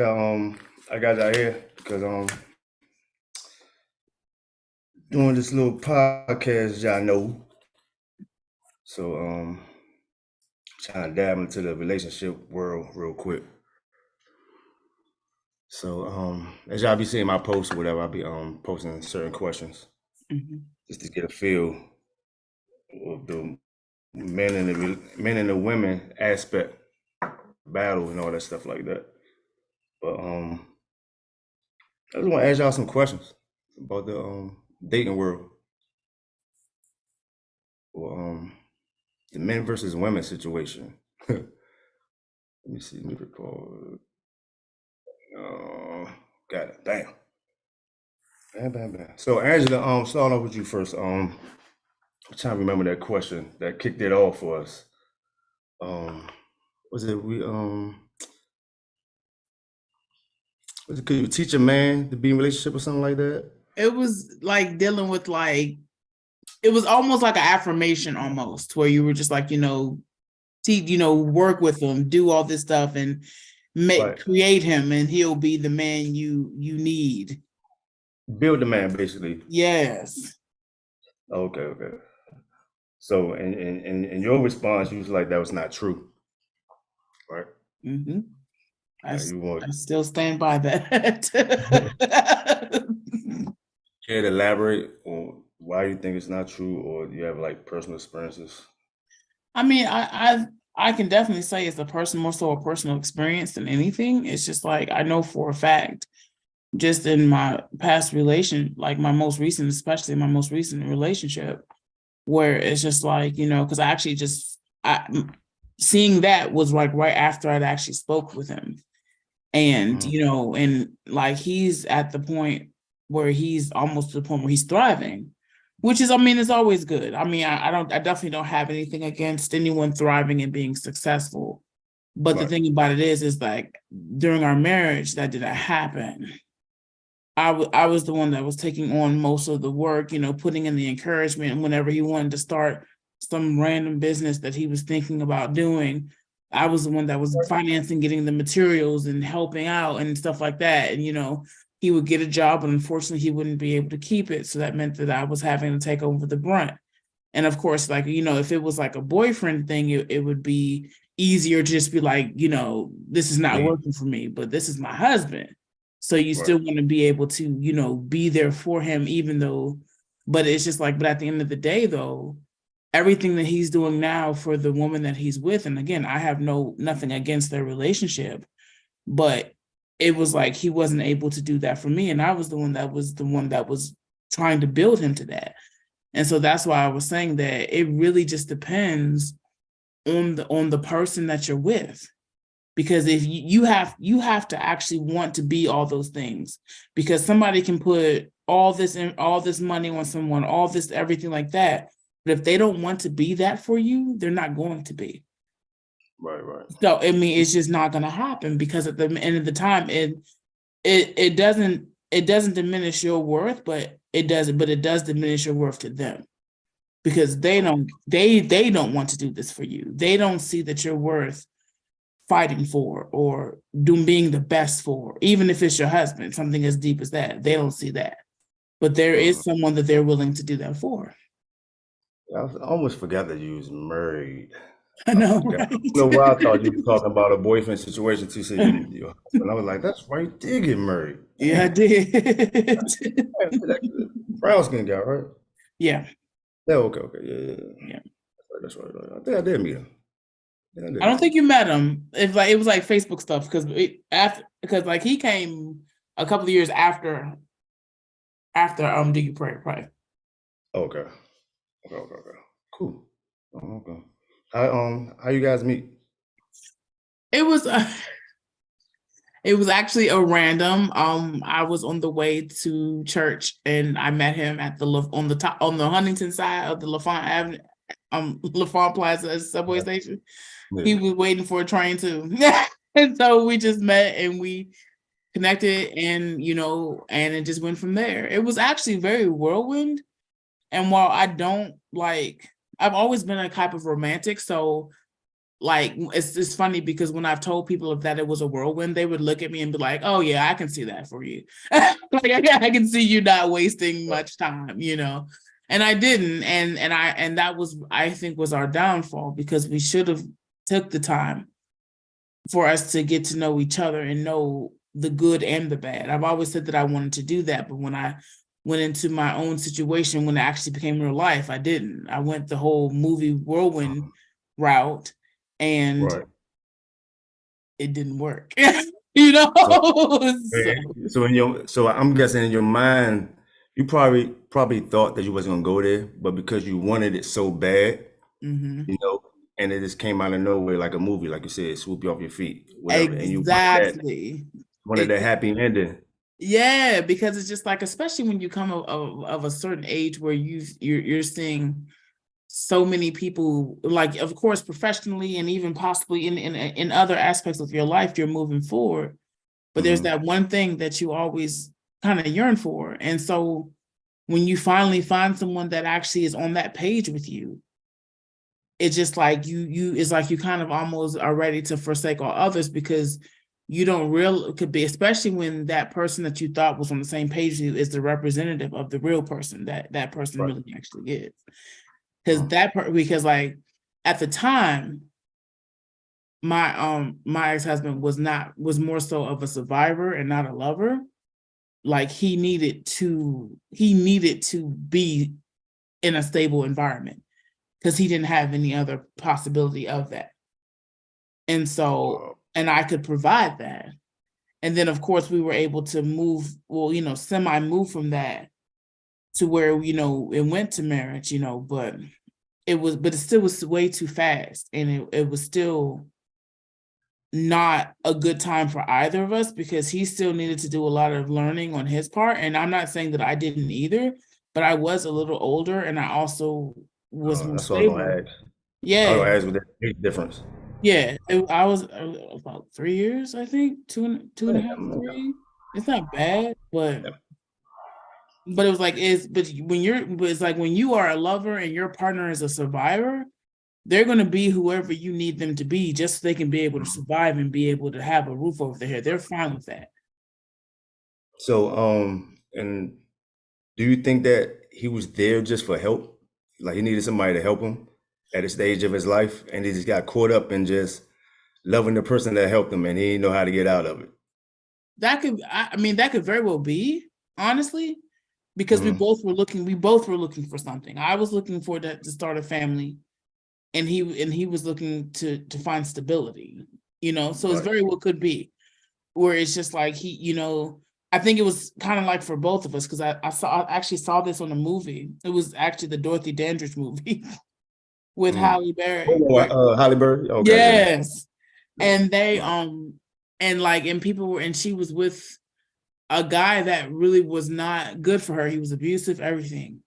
I got y'all here because doing this little podcast, y'all know. So trying to dab into the relationship world real quick. So as y'all be seeing my posts or whatever, I'll be posting certain questions just to get a feel of the men and the women aspect, battle and all that stuff like that. But I just want to ask y'all some questions about the dating world, or the men versus women situation. Let me see. Let me recall. Got it. Bam. Bam, bam, bam. So Angela, starting off with you first. I'm trying to remember that question that kicked it off for us. Was it could you teach a man to be in a relationship or something like that? It was like dealing with it was almost like an affirmation almost, where you were just like, work with him, do all this stuff and create him, and he'll be the man you need. Build the man, basically. Yes. Okay. So in your response, you was like, that was not true, right? Mm-hmm. I still stand by that. Care to elaborate on why you think it's not true, or you have like personal experiences? I mean, I can definitely say it's more so a personal experience than anything. It's just like, I know for a fact, just in my past relation, like especially my most recent relationship, where it's just like, because seeing that was like right after I'd actually spoke with him. And, and like, he's at the point where he's almost to the point where he's thriving, which is, it's always good. I definitely don't have anything against anyone thriving and being successful. But the thing about it is like, during our marriage, that didn't happen. I was the one that was taking on most of the work, putting in the encouragement. Whenever he wanted to start some random business that he was thinking about doing, I was the one that was financing, getting the materials and helping out and stuff like that. And, he would get a job, but unfortunately he wouldn't be able to keep it. So that meant that I was having to take over the brunt. And of course, like, if it was like a boyfriend thing, it would be easier to just be like, this is not working for me, but this is my husband. So you still want to be able to, be there for him, but it's just like, but at the end of the day, though, everything that he's doing now for the woman that he's with, and again, I have nothing against their relationship, but it was like he wasn't able to do that for me. And I was the one that was trying to build him to that. And so that's why I was saying that it really just depends on the person that you're with. Because if you have to actually want to be all those things, because somebody can put all this money on someone, all this, everything like that. But if they don't want to be that for you, they're not going to be. Right. So, it's just not going to happen, because at the end of the time, it doesn't diminish your worth, but it does diminish your worth to them, because they don't want to do this for you. They don't see that you're worth fighting for or being the best for, even if it's your husband, something as deep as that. They don't see that, but there is someone that they're willing to do that for. I almost forgot that you was married. I know, right? I don't know why I thought you were talking about a boyfriend situation too. So I was like, that's right, did get married. Yeah, I did. Brown skin guy, right? Yeah. Yeah. Okay. Yeah. That's right. I think I did meet him. I don't think you met him. It was like Facebook stuff, because he came a couple of years after Do You Pray. Okay. Cool. Okay. How you guys meet? It was actually a random. I was on the way to church and I met him at on the Huntington side of the LaFont Avenue, LaFont Plaza subway station. Yeah. He was waiting for a train too. And so we just met and we connected, and and it just went from there. It was actually very whirlwind. And while I've always been a type of romantic, so like, it's funny because when I've told people that it was a whirlwind, they would look at me and be like, oh yeah, I can see that for you. Like I can see you not wasting much time, you know. And I didn't, and that was, I think, was our downfall, because we should have took the time for us to get to know each other and know the good and the bad. I've always said that I wanted to do that, but when I went into my own situation, when it actually became real life, I didn't. I went the whole movie whirlwind route, and it didn't work. You know. So I'm guessing in your mind, you probably thought that you wasn't gonna go there, but because you wanted it so bad, you know, and it just came out of nowhere like a movie, like you said, swoop you off your feet, whatever. Exactly. And you wanted that happy ending. Yeah, because it's just like, especially when you come of a certain age where you're seeing so many people, like, of course, professionally and even possibly in other aspects of your life, you're moving forward. But there's that one thing that you always kind of yearn for. And so when you finally find someone that actually is on that page with you, it's just like it's like you kind of almost are ready to forsake all others, because you don't could be, especially when that person that you thought was on the same page with you is the representative of the real person that person really actually is. Because like at the time, my ex-husband was more so of a survivor and not a lover. Like he needed to be in a stable environment, because he didn't have any other possibility of that. And so, and I could provide that. And then of course we were able to move from that to where, it went to marriage, but it still was way too fast. And it was still not a good time for either of us, because he still needed to do a lot of learning on his part. And I'm not saying that I didn't either, but I was a little older, and I also was more stable. What I was gonna ask. Yeah. I was gonna ask with that age difference. Yeah, I was about 3 years, I think, two and a half, 3. It's not bad, but it was like, it's like when you are a lover and your partner is a survivor, they're going to be whoever you need them to be, just so they can be able to survive and be able to have a roof over their head. They're fine with that. So, and do you think that he was there just for help? Like he needed somebody to help him at a stage of his life, and he just got caught up in just loving the person that helped him, and he didn't know how to get out of it. That could very well be, honestly, because we both were looking for something. I was looking for that to start a family, and he was looking to find stability, so it's very well could be where it's just like I think it was kind of like for both of us, because I actually saw this on a movie. It was actually the Dorothy Dandridge movie with Halle Berry. Halle Berry? Okay. Yes. And they and people were, and she was with a guy that really was not good for her. He was abusive, everything.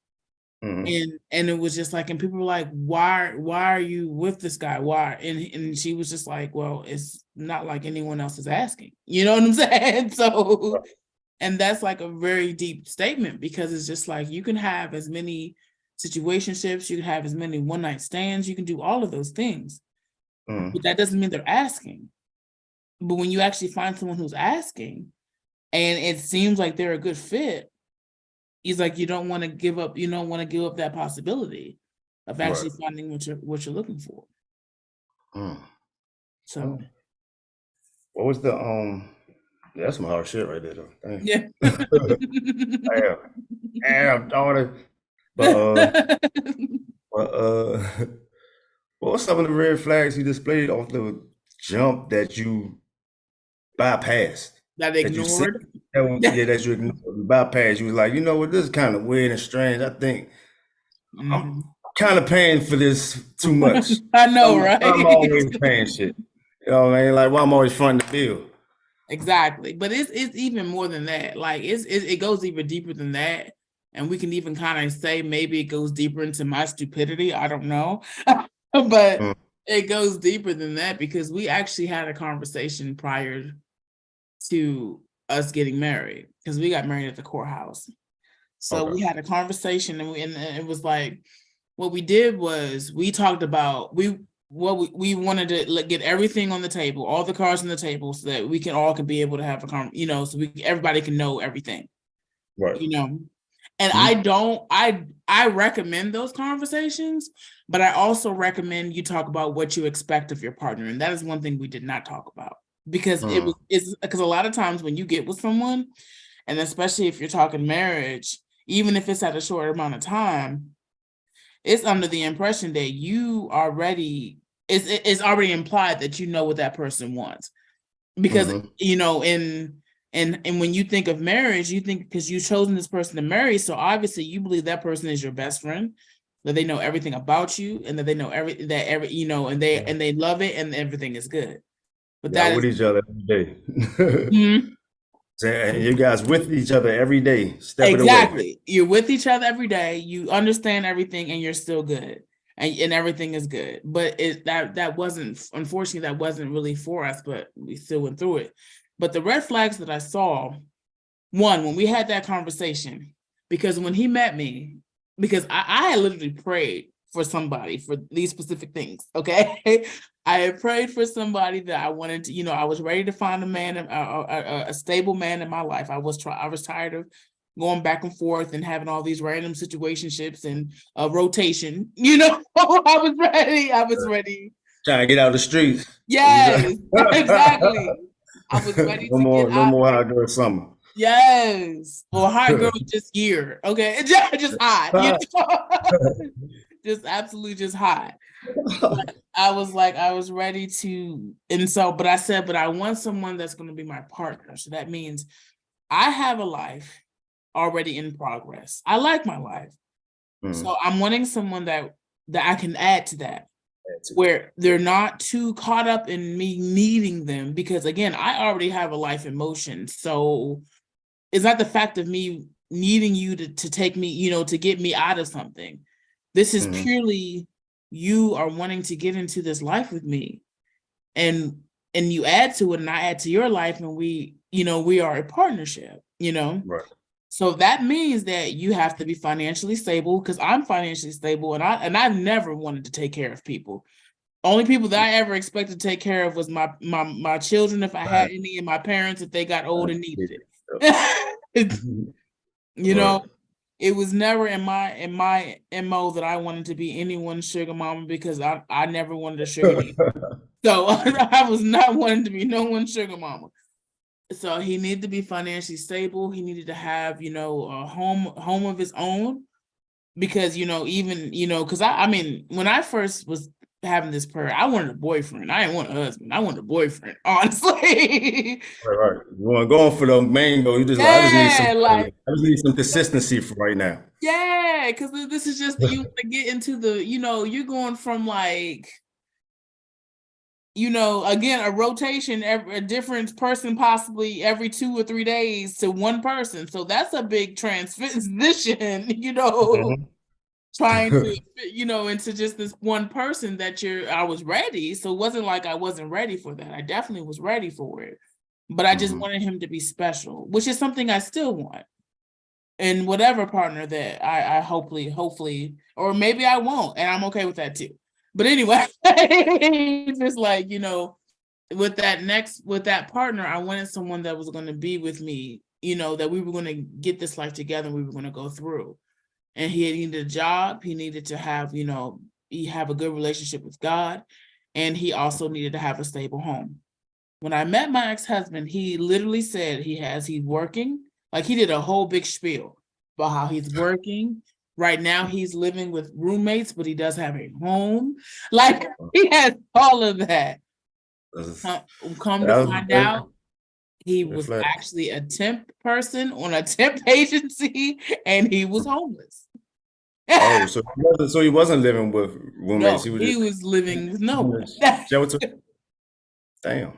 And it was just like, and people were like, why are you with this guy? Why? And she was just like, well, it's not like anyone else is asking. You know what I'm saying? So, and that's like a very deep statement, because it's just like, you can have as many situationships, you can have as many one-night stands, you can do all of those things, but that doesn't mean they're asking. But when you actually find someone who's asking, and it seems like they're a good fit, he's like, you don't want to give up that possibility of actually finding what you're looking for. So what was the that's some hard shit right there though. Dang. Yeah. Damn, daughter. But what was some of the red flags you displayed off the jump that you bypassed? That ignored? That you ignored. You bypassed. You was like, you know what, this is kind of weird and strange. I think I'm kind of paying for this too much. I know, right? I'm always paying shit. You know what I mean? Like, well, I'm always fronting the bill. Exactly. But it's even more than that. Like it goes even deeper than that. And we can even kind of say maybe it goes deeper into my stupidity. I don't know. But it goes deeper than that, because we actually had a conversation prior to us getting married, because we got married at the courthouse. So we had a conversation, and it was like, what we did was we talked about, what we wanted to get everything on the table, all the cards on the table, so that we can all be able to have a so everybody can know everything, Right. And I recommend those conversations, but I also recommend you talk about what you expect of your partner, and that is one thing we did not talk about, because it's because a lot of times when you get with someone, and especially if you're talking marriage, even if it's at a short amount of time, it's under the impression that you already it's already implied that you know what that person wants, because and when you think of marriage, you think, because you've chosen this person to marry, so obviously you believe that person is your best friend, that they know everything about you, and that they know and they love it, and everything is good. But that with each other every day. And you guys with each other every day, stepping away. You're with each other every day. You understand everything, and you're still good, and everything is good. But that wasn't, unfortunately, that wasn't really for us. But we still went through it. But the red flags that I saw, one, when we had that conversation, because when he met me, because I had literally prayed for somebody for these specific things. Okay. I had prayed for somebody that I wanted to, I was ready to find a man, a stable man in my life. I was tired of going back and forth and having all these random situationships and rotation. I was ready. Trying to get out of the streets. Yes, exactly. I was ready to get out. No more hot girl summer. Yes. Or hot girl just year. Okay. Just hot. Just absolutely just hot. But I was ready to, and so, but I said, but I want someone that's going to be my partner. So that means I have a life already in progress. I like my life. So I'm wanting someone that I can add to that, where they're not too caught up in me needing them, because again, I already have a life in motion. So it's not the fact of me needing you to take me, to get me out of something. This is purely, you are wanting to get into this life with me, and you add to it, and I add to your life, and we are a partnership, Right. So that means that you have to be financially stable, because I'm financially stable, and I've never wanted to take care of people. Only people that I ever expected to take care of was my children, if I had any, and my parents if they got old and needed it. It was never in my MO that I wanted to be anyone's sugar mama, because I never wanted a sugar daddy. So I was not wanting to be no one's sugar mama. So he needed to be financially stable. He needed to have, a home of his own, because, even, because I mean, when I first was having this prayer, I wanted a boyfriend. I didn't want a husband. I wanted a boyfriend, honestly. Right. You want to go for the mango. You just I just need some consistency for right now. Yeah, because this is just, you want to get into the, you're going from again, a rotation, a different person possibly every 2 or 3 days to one person. So that's a big transition, trying to, into just this one person that I was ready. So it wasn't like I wasn't ready for that. I definitely was ready for it. But I just wanted him to be special, which is something I still want. And whatever partner that I hopefully, or maybe I won't, and I'm okay with that too. But anyway, just with that partner, I wanted someone that was going to be with me, that we were going to get this life together, and we were going to go through. And he needed a job. He needed to have, he have a good relationship with God. And he also needed to have a stable home. When I met my ex-husband, he literally said he's working. Like, he did a whole big spiel about how he's working. Right now, he's living with roommates, but he does have a home. Like, he has all of that. Come to find out, he was actually a temp person on a temp agency, and he was homeless. Oh, so he wasn't living with roommates. No, he was living with no one. Shelter. Damn.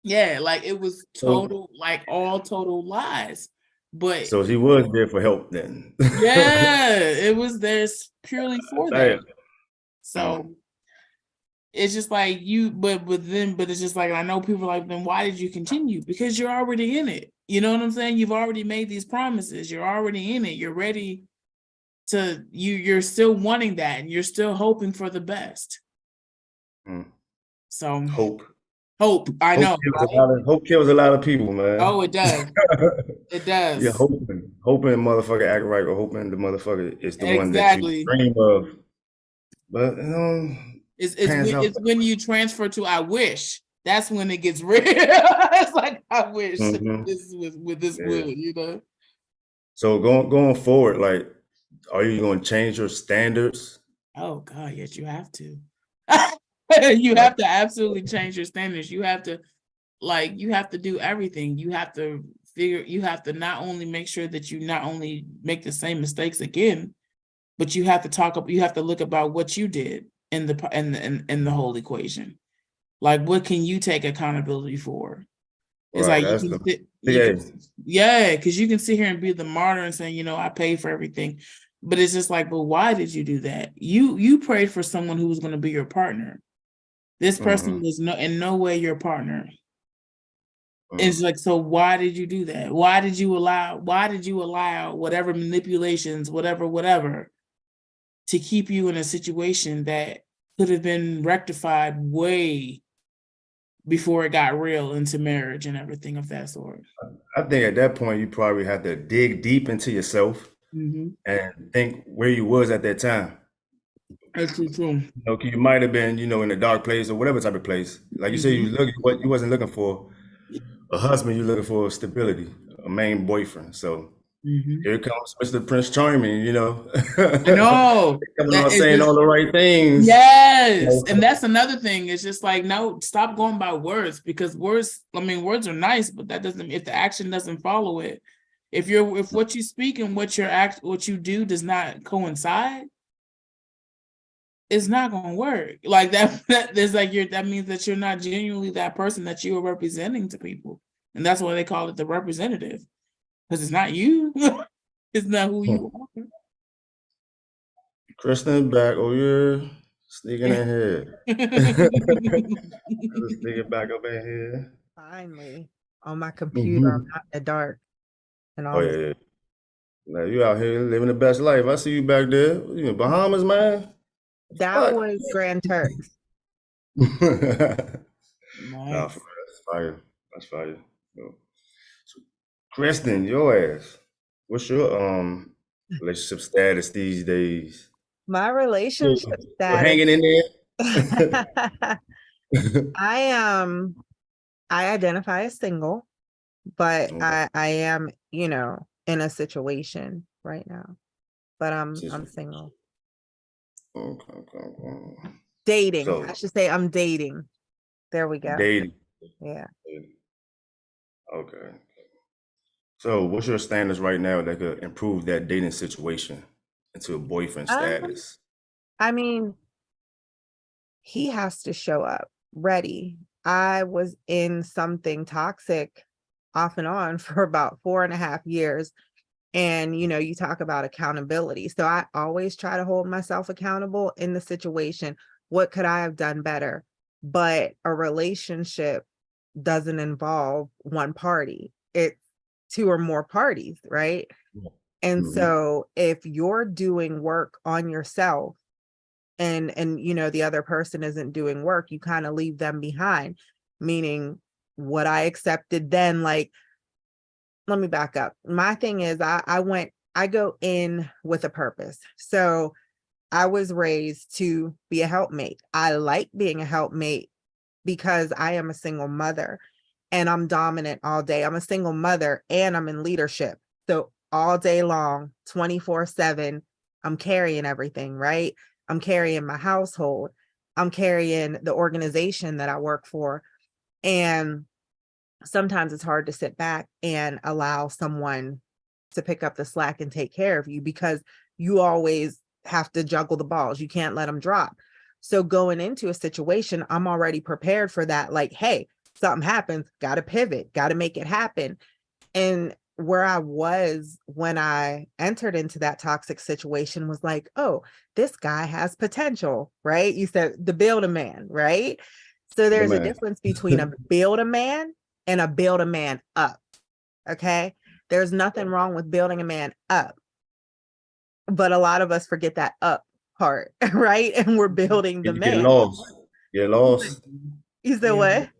Yeah, like it was total, all total lies. But so he was there for help then. Yeah, it was there purely for that. So it's just like but it's just like, I know people are like, then why did you continue? Because you're already in it. You know what I'm saying? You've already made these promises. You're already in it. You're ready to, you're still wanting that, and you're still hoping for the best. Mm. So Hope. I know, right? Hope kills a lot of people, man. Oh, it does. It Yeah, does. hoping motherfucker act right, or hoping the motherfucker is the one that you Exactly. dream of. But It's when you transfer to I wish. That's when it gets real. It's like I wish this was with this would, you know. So going forward, like, are you going to change your standards? Oh God, yes, you have to. You have to absolutely change your standards. You have to do everything. You have to not only make sure that you not only make the same mistakes again, but you have to look about what you did in the whole equation. Like, what can you take accountability for? It's Right, like because you can sit here and be the martyr and say, I paid for everything. But it's just like, but why did you do that? You prayed for someone who was going to be your partner. This person was in no way your partner. It's like, so why did you do that? Why did you allow whatever manipulations, whatever, to keep you in a situation that could have been rectified way before it got real into marriage and everything of that sort? I think at that point you probably have to dig deep into yourself and think where you was at that time. That's true. You might have been, in a dark place or whatever type of place. Like you said, you wasn't looking for a husband, you're looking for stability, a main boyfriend. So here comes Mr. Prince Charming, I know. coming on saying all the right things. Yes. And that's another thing. It's just like, no, stop going by words, because words are nice, but that doesn't, if the action doesn't follow it, if what you speak and what you do does not coincide, it's not going to work. Like that means that you're not genuinely that person that you are representing to people. And that's why they call it the representative, because it's not you. It's not who you are. Kristen back. Oh, you're sneaking in here. Sneaking back up in here. Finally, on my computer, I'm not in the dark. And all yeah. Now you out here living the best life. I see you back there. You in Bahamas, man? That was Grand Turks. Nice. Nah, for real. That's fire. That's fire. So, Kristen, your ass. What's your relationship status these days? My relationship status. We're hanging in there. I identify as single, but I am, in a situation right now. But I'm single. Okay. Dating. So, I should say I'm dating. There we go. Dating. Yeah. Okay. So what's your standards right now that could improve that dating situation into a boyfriend status? I mean, he has to show up ready. I was in something toxic off and on for about 4.5 years. And, you talk about accountability. So I always try to hold myself accountable in the situation. What could I have done better? But a relationship doesn't involve one party. It's 2 or more parties, right? And so if you're doing work on yourself and the other person isn't doing work, you kind of leave them behind. Meaning what I accepted then, like, let me back up. My thing is I go in with a purpose. So I was raised to be a helpmate. I like being a helpmate because I am a single mother and I'm dominant all day. I'm a single mother and I'm in leadership. So all day long, 24/7, I'm carrying everything, right? I'm carrying my household. I'm carrying the organization that I work for. And sometimes it's hard to sit back and allow someone to pick up the slack and take care of you, because you always have to juggle the balls. You can't let them drop. So going into a situation, I'm already prepared for that. Like, hey, something happens, got to pivot, got to make it happen. And where I was when I entered into that toxic situation was like, oh, this guy has potential, right? You said the build a man, right? So there's a difference between a build a man and a build a man up. Okay. There's nothing wrong with building a man up, but a lot of us forget that up part, right? And we're building the man. Get lost. You said Yeah. what?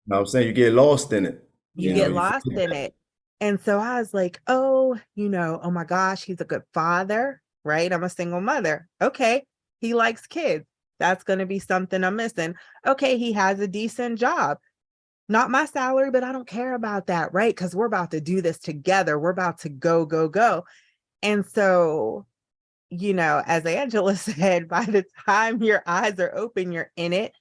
No, I'm saying you get lost in it. You You know, get you lost forget in that. it. And so I was like, oh, oh my gosh, he's a good father, right? I'm a single mother. Okay. He likes kids. That's going to be something I'm missing. Okay. He has a decent job. Not my salary, but I don't care about that, right? Because we're about to do this together. We're about to go, go, go. And so, as Angela said, by the time your eyes are open, you're in it.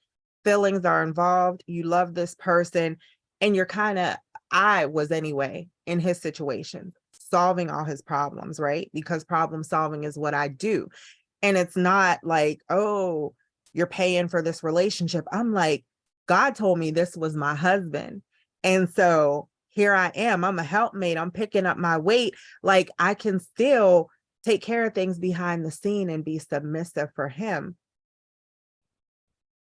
Feelings are involved. You love this person. And I was anyway in his situation, solving all his problems, right? Because problem solving is what I do. And it's not like, oh, you're paying for this relationship. I'm like, God told me this was my husband. And so here I am. I'm a helpmate. I'm picking up my weight. Like I can still take care of things behind the scene and be submissive for him.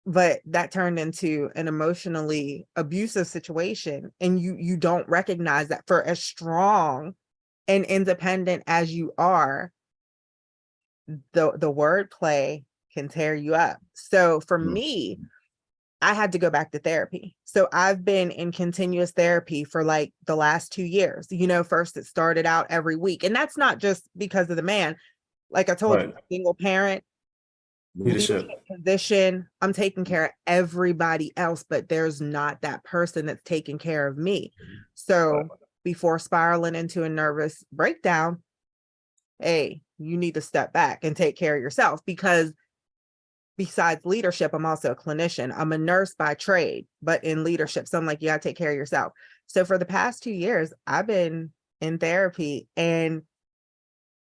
But that turned into an emotionally abusive situation. And you don't recognize that for as strong and independent as you are, the wordplay can tear you up. So for me, I had to go back to therapy. So I've been in continuous therapy for like the last 2 years. First it started out every week. And that's not just because of the man. Like I told you, Right. single parent, leadership Leadership. position, I'm taking care of everybody else, but there's not that person that's taking care of me. So before spiraling into a nervous breakdown, hey, you need to step back and take care of yourself, because besides leadership, I'm also a clinician. I'm a nurse by trade, but in leadership. So I'm like, you gotta take care of yourself. So for the past 2 years, I've been in therapy and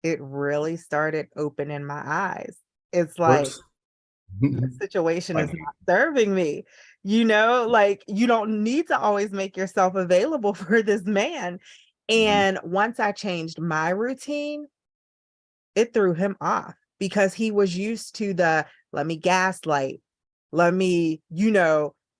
it really started opening my eyes. It's like, Works. this situation is Like, not serving me. Like you don't need to always make yourself available for this man. And once I changed my routine, it threw him off because he was used to let me gaslight, let me,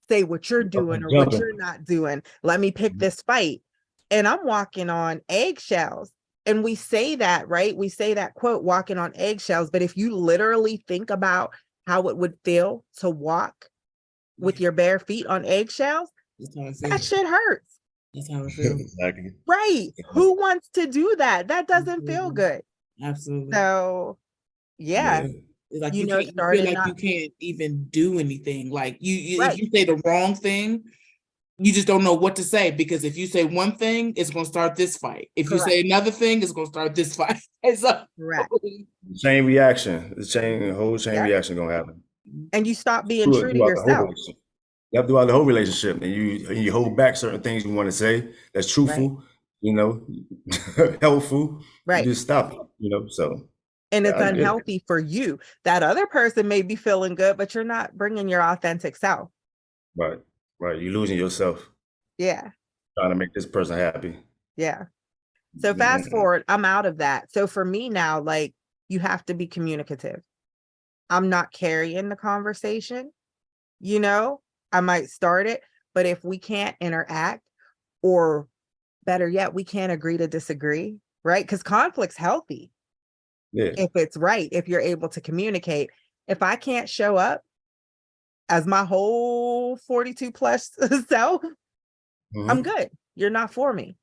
say what you're up doing and or what jumping. you're not doing. Let me pick this fight. And I'm walking on eggshells. And we say that, right? We say that quote, walking on eggshells. But if you literally think about how it would feel to walk with your bare feet on eggshells, That's how it that feels. shit hurts. That's how it feels. Exactly. Right. Who wants to do that? That doesn't feel Absolutely. good. Absolutely. So yeah, Yeah. It's like you can't. You feel started like not you can't even do anything. Like if right. you say the wrong thing, you just don't know what to say, because if you say one thing, it's going to start this fight. If you Correct. say another thing, it's going to start this fight. And so, Correct. Chain reaction. The whole chain Yep. reaction gonna happen. And you stop being true to Throughout the whole yourself. relationship. Yep, throughout the whole relationship. And you hold back certain things you want to say that's Right. truthful, helpful. You Right. just stop it, so And yeah, it's I get it. unhealthy for you. That other person may be feeling good, but you're not bringing your authentic self. Right. Right. You're losing yourself Yeah. trying to make this person happy. Yeah. So fast Mm-mm. forward, I'm out of that. So for me now, like, you have to be communicative. I'm not carrying the conversation, I might start it, but if we can't interact, or better yet, we can't agree to disagree, right? Because conflict's healthy Yeah. if it's right, if you're able to communicate. If I can't show up as my whole 42 plus self, I'm Mhm. good. You're not for me.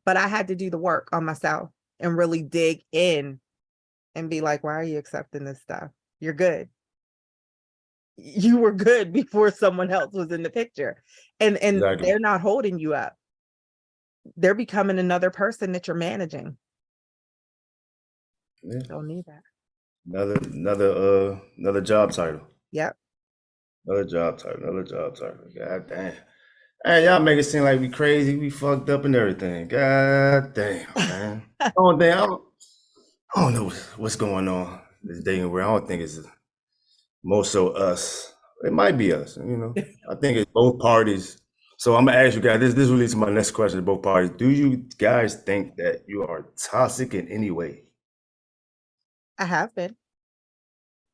But I had to do the work on myself and really dig in and be like, why are you accepting this stuff? You're good. You were good before someone else was in the picture. And Exactly. they're not holding you up. They're becoming another person that you're managing. Yeah. Don't need that. Another job title. Yep. Another job title. Another job title. God damn. Hey, y'all make it seem like we crazy, we fucked up and everything. God damn, man. I don't know what's going on this dating world. I don't think it's more so us. It might be us. I think it's both parties. So I'm gonna ask you guys, this leads to my next question to both parties. Do you guys think that you are toxic in any way? I have been.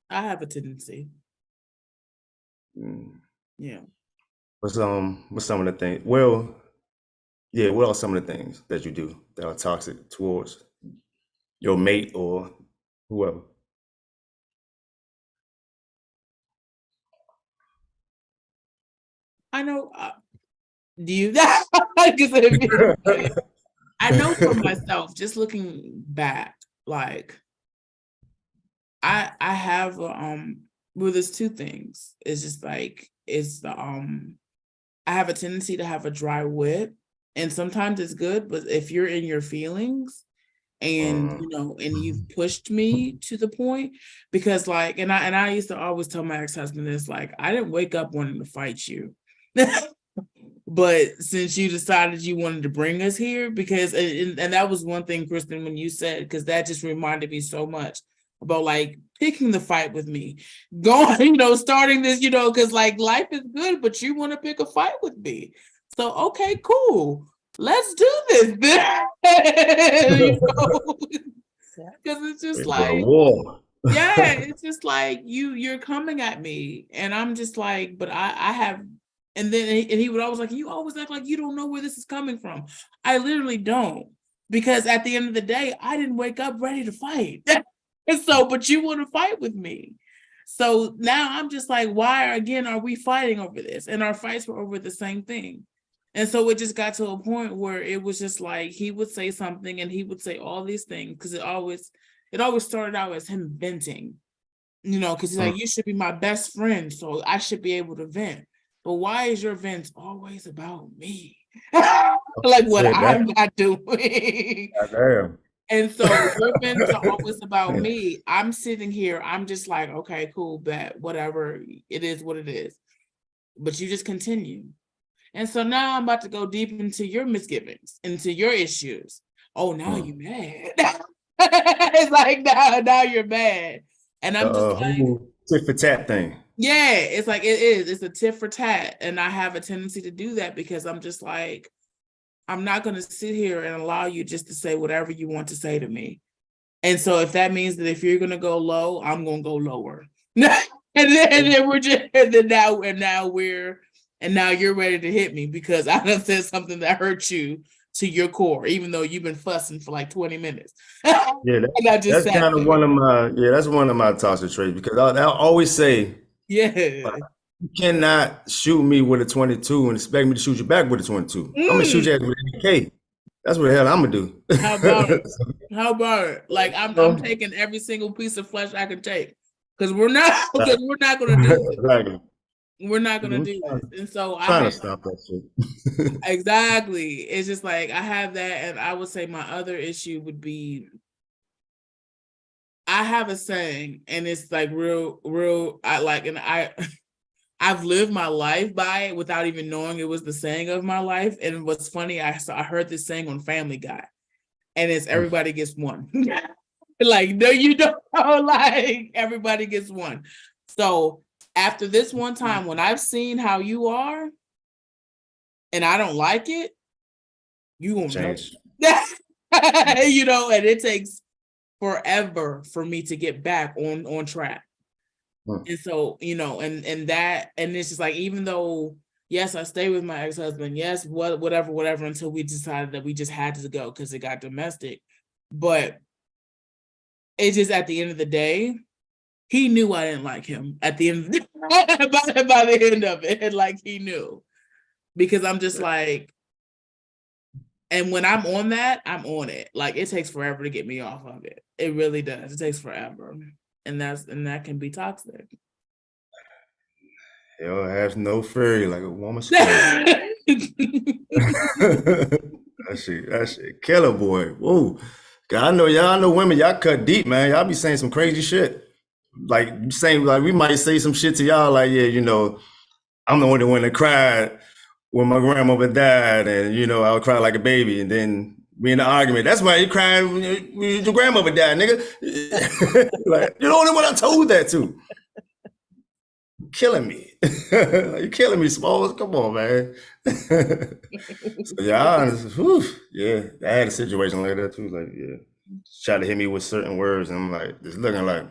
I have a tendency. Mm. Yeah. What's some of the things? Well, yeah, what are some of the things that you do that are toxic towards your mate or whoever? I know. Do you? I know for myself, just looking back, like I have well, there's two things. It's just like it's the I have a tendency to have a dry wit, and sometimes it's good, but if you're in your feelings and and you've pushed me to the point, because like and I used to always tell my ex-husband this, like, I didn't wake up wanting to fight you. But since you decided you wanted to bring us here, because and that was one thing, Kristen, when you said, because that just reminded me so much about like picking the fight with me, going, starting this, because like life is good, but you want to pick a fight with me. So okay, cool. Let's do this. Because it's just like war. Yeah, it's just like you're coming at me, and I'm just like, but I have. And then he would always like, you always act like you don't know where this is coming from. I literally don't, because at the end of the day, I didn't wake up ready to fight. And so, but you want to fight with me. So now I'm just like, why again are we fighting over this? And our fights were over the same thing. And so it just got to a point where it was just like he would say something and he would say all these things, because it always started out as him venting, because he's like, you should be my best friend, so I should be able to vent. But why is your vents always about me? Like what I'm not doing. Damn. And so your vents are always about me. I'm sitting here, I'm just like, okay, cool, bet, whatever. It is what it is. But you just continue. And so now I'm about to go deep into your misgivings, into your issues. Oh, now you're mad. It's like now you're mad. And I'm just like, tit for tat thing. Yeah, it's like it is. It's a tit for tat. And I have a tendency to do that because I'm just like, I'm not going to sit here and allow you just to say whatever you want to say to me. And so if that means that if you're going to go low, I'm going to go lower. and then we're just, and now you're ready to hit me because I done said something that hurt you to your core, even though you've been fussing for like 20 minutes. Yeah, that's kind of one of my toxic traits, because I'll always say, you cannot shoot me with a 22 and expect me to shoot you back with a 22. I'm gonna shoot you with an AK. That's what the hell I'm gonna do. How about it? How about it? Like I'm taking every single piece of flesh I can take, because we're not gonna do it. Exactly. We're not gonna do this. And so I'm trying to stop that shit. Exactly. It's just like I have that, and I would say my other issue would be, I have a saying, and it's like real. I've lived my life by it without even knowing it was the saying of my life. And what's funny, I heard this saying on Family Guy, and it's everybody gets one. Like, no, you don't. Like, everybody gets one. So after this one time, when I've seen how you are, and I don't like it, you won't change. And it takes forever for me to get back on track. And so, and it's just like, even though, yes, I stay with my ex-husband, yes, whatever, until we decided that we just had to go because it got domestic. But it's just, at the end of the day, he knew I didn't like him at the end of the by the end of it. Like, he knew, because I'm just like, and when I'm on that, I'm on it. Like, it takes forever to get me off of it. It really does. It takes forever. And that can be toxic. Hell has no fury like a woman's spirit. That shit killer, boy. Whoa. God, I know y'all know women, y'all cut deep, man. Y'all be saying some crazy shit. Like saying, like, we might say some shit to y'all, like, yeah, I'm the only one that cried when my grandmother died, and I would cry like a baby, and then we in an argument. That's why you crying when your grandmother died, nigga. Like, you're the only one I told that to. You're killing me. You're killing me, Smalls. Come on, man. So yeah, I had a situation like that too. Like, try to hit me with certain words, and I'm like, just looking like,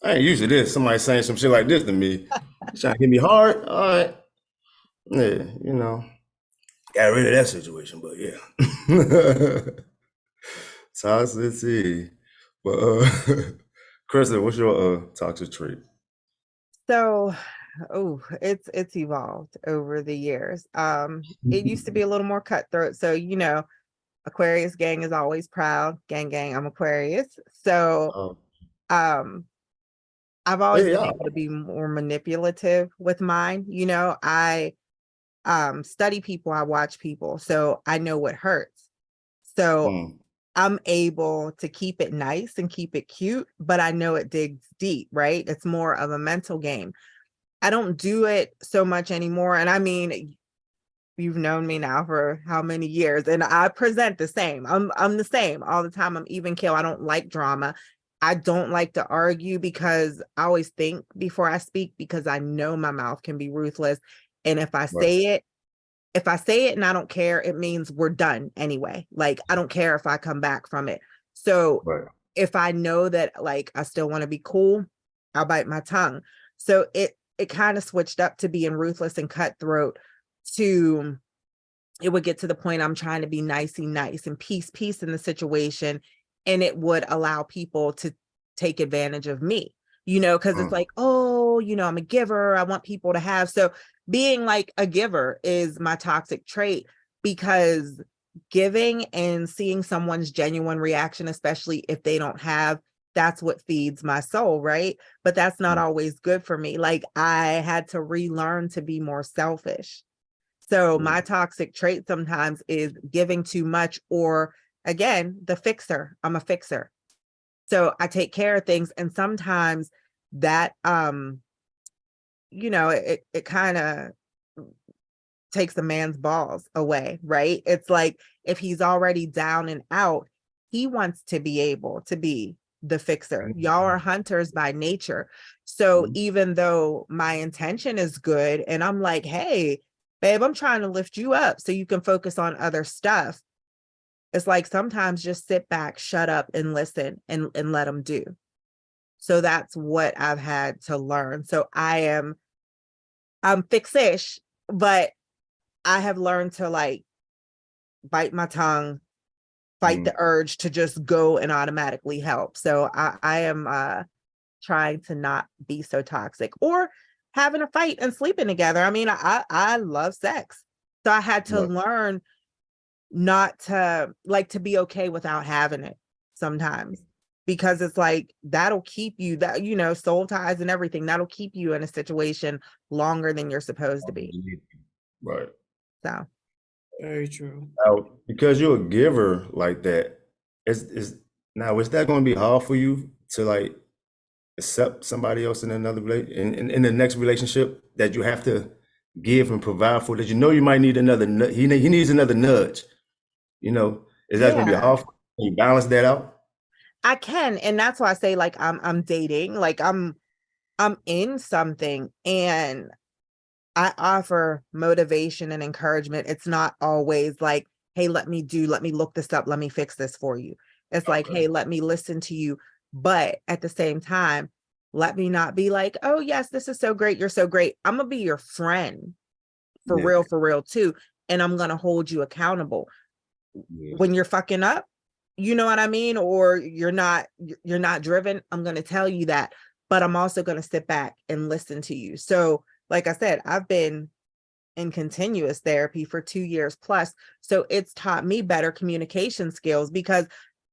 I ain't used to this. Somebody saying some shit like this to me. Trying to hit me hard. All right. Yeah, got rid of that situation, but yeah. Toxicity. But Kristen, what's your toxic trait? So oh, it's evolved over the years. It used to be a little more cutthroat. So, Aquarius gang is always proud. Gang gang, I'm Aquarius. So Oh, um I've always been yeah. able to be more manipulative with mine. I study people, I watch people, so I know what hurts. So Mm, I'm able to keep it nice and keep it cute, but I know it digs deep, right? It's more of a mental game. I don't do it so much anymore. And I mean, you've known me now for how many years, and I present the same. I'm the same all the time. I'm even kill. I don't like drama. I don't like to argue because I always think before I speak, because I know my mouth can be ruthless. And right, if I say it and I don't care, it means we're done anyway. Like, I don't care if I come back from it. So right. if I know that, like, I still want to be cool, I'll bite my tongue. So it kind of switched up to being ruthless and cutthroat to it would get to the point I'm trying to be nicey nice and peace in the situation. And it would allow people to take advantage of me, because it's Mm, like, oh, I'm a giver. I want people to have. So being like a giver is my toxic trait, because giving and seeing someone's genuine reaction, especially if they don't have, that's what feeds my soul, right? But that's not mm, always good for me. Like, I had to relearn to be more selfish. So mm, my toxic trait sometimes is giving too much, or again, the fixer. I'm a fixer. So I take care of things. And sometimes that it kind of takes a man's balls away, right? It's like, if he's already down and out, he wants to be able to be the fixer. Y'all are hunters by nature. So mm, even though my intention is good and I'm like, hey, babe, I'm trying to lift you up so you can focus on other stuff. It's like, sometimes just sit back, shut up and listen and let them do. So that's what I've had to learn. So I'm fixish, but I have learned to, like, bite my tongue, fight mm. the urge to just go and automatically help. So I am trying to not be so toxic, or having a fight and sleeping together. I mean, I love sex. So I had to Right. learn not to, like, to be okay without having it sometimes, because it's like, that'll keep you, that, soul ties and everything, that'll keep you in a situation longer than you're supposed to be. Right. So Very true. Now, because you're a giver like that, is that going to be hard for you to, like, accept somebody else in another in the next relationship, that you have to give and provide for, that you might need another he needs another nudge, is that going to be yeah, hard for you? Can you balance that out? I can. And that's why I say, like, I'm dating, like, I'm in something, and I offer motivation and encouragement. It's not always like, hey, let me look this up, let me fix this for you. It's like, Okay. hey, let me listen to you. But at the same time, let me not be like, oh, yes, this is so great. You're so great. I'm going to be your friend Yeah. for real, too. And I'm going to hold you accountable Yeah. when you're fucking up. You know what I mean? Or you're not driven. I'm going to tell you that. But I'm also going to sit back and listen to you. So, like I said, I've been in continuous therapy for 2 years plus. So it's taught me better communication skills, because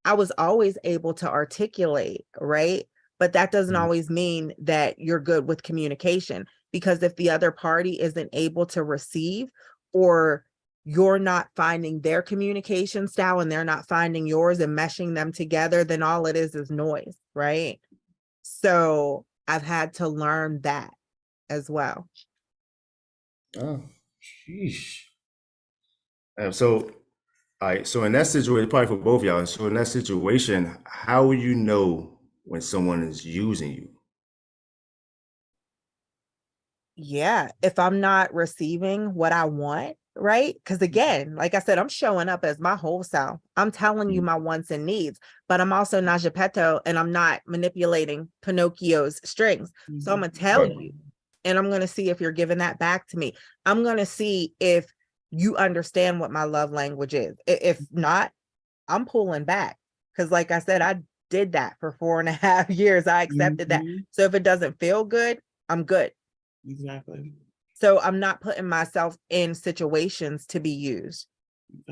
I was always able to articulate, right? But that doesn't Mhm. always mean that you're good with communication, because if the other party isn't able to receive, or you're not finding their communication style and they're not finding yours and meshing them together, then all it is noise, right? So I've had to learn that as well. Oh, sheesh. So, all right. So in that situation, probably for both of y'all. So in that situation, how will you know when someone is using you? Yeah, if I'm not receiving what I want, right? Because again, like I said, I'm showing up as my whole self. I'm telling you Mm, my wants and needs, but I'm also not Geppetto, and I'm not manipulating Pinocchio's strings. So I'm gonna tell right. you, and I'm gonna see if you're giving that back to me. I'm gonna see if you understand what my love language is. If not, I'm pulling back. Because like I said, I did that for 4.5 years. I accepted that. Mhm. So if it doesn't feel good, I'm good. Exactly. So I'm not putting myself in situations to be used.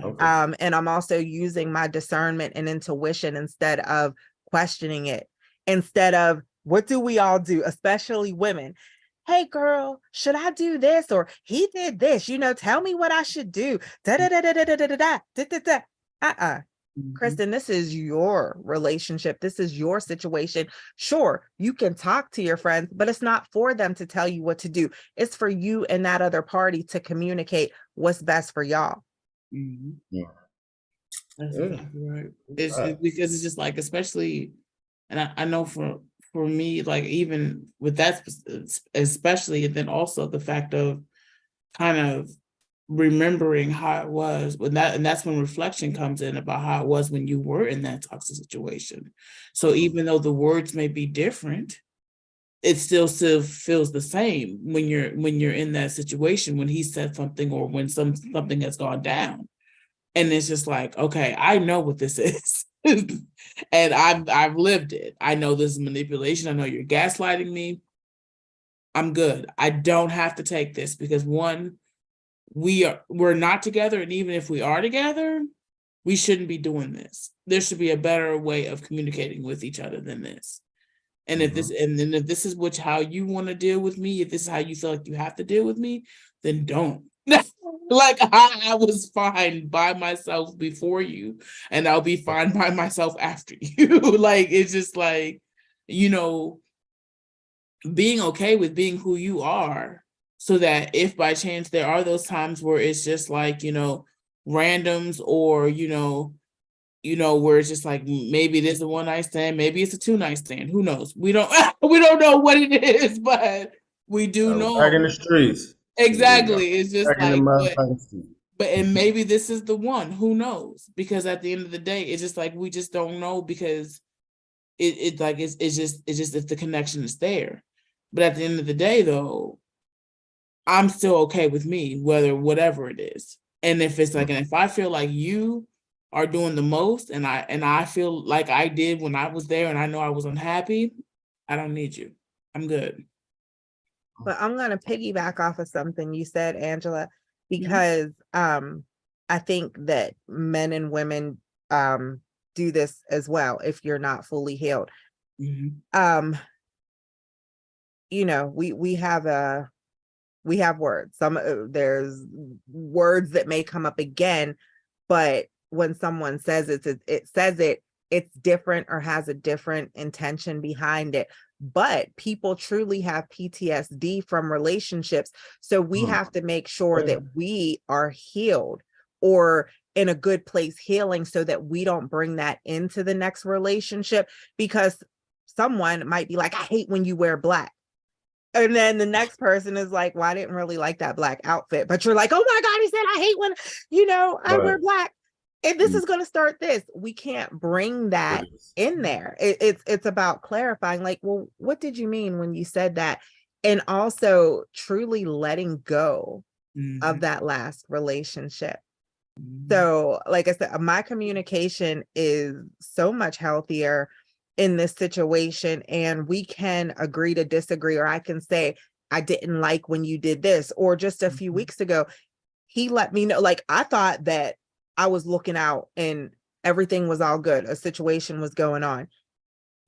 Okay. And I'm also using my discernment and intuition instead of questioning it. Instead of, what do we all do, especially women? Hey girl, should I do this? Or he did this, tell me what I should do. Da da da da da da da da da da da. Uh-uh. Kristen, this is your relationship. This is your situation. Sure, you can talk to your friends, but it's not for them to tell you what to do. It's for you and that other party to communicate what's best for y'all. Yeah. That's Yeah. exactly right. It's because it's just like, especially, and I know for me, like even with that, especially, and then also the fact of kind of remembering how it was when and that's when reflection comes in about how it was when you were in that toxic situation. So even though the words may be different, it still feels the same when you're in that situation, when he said something or when something has gone down. And it's just like, okay, I know what this is. And I've lived it. I know this is manipulation. I know you're gaslighting me. I'm good. I don't have to take this because one, we're not together, and even if we are together, we shouldn't be doing this. There should be a better way of communicating with each other than this. And if this is how you want to deal with me, if this is how you feel like you have to deal with me, then don't. Like I was fine by myself before you, and I'll be fine by myself after you. Like it's just like, being okay with being who you are, so that if by chance there are those times where it's just like, randoms, or where it's just like maybe it is a one night stand, maybe it's a 2-night stand, who knows? We don't we don't know what it is, but we do know. Back in the streets. Exactly. It's just back in the like, motherfucking streets. but and maybe this is the one, who knows? Because at the end of the day, it's just like we just don't know, because it's just if the connection is there. But at the end of the day, though, I'm still okay with me, whatever it is. And if it's like, and if I feel like you are doing the most, and I feel like I did when I was there, and I know I was unhappy, I don't need you. I'm good. But I'm going to piggyback off of something you said, Angela, because I think that men and women do this as well if you're not fully healed. We have words. There's words that may come up again, but when someone says it's different or has a different intention behind it. But people truly have PTSD from relationships. So we have to make sure that we are healed or in a good place healing, so that we don't bring that into the next relationship, because someone might be like, I hate when you wear black. And then the next person is like, well, I didn't really like that black outfit. But you're like, oh my God, he said, I hate when, I wear black. And this is going to start this. We can't bring that in there. It's about clarifying, like, well, what did you mean when you said that? And also truly letting go of that last relationship. So, like I said, my communication is so much healthier in this situation, and we can agree to disagree, or I can say, I didn't like when you did this, or just a few weeks ago, he let me know, like, I thought that I was looking out and everything was all good. A situation was going on.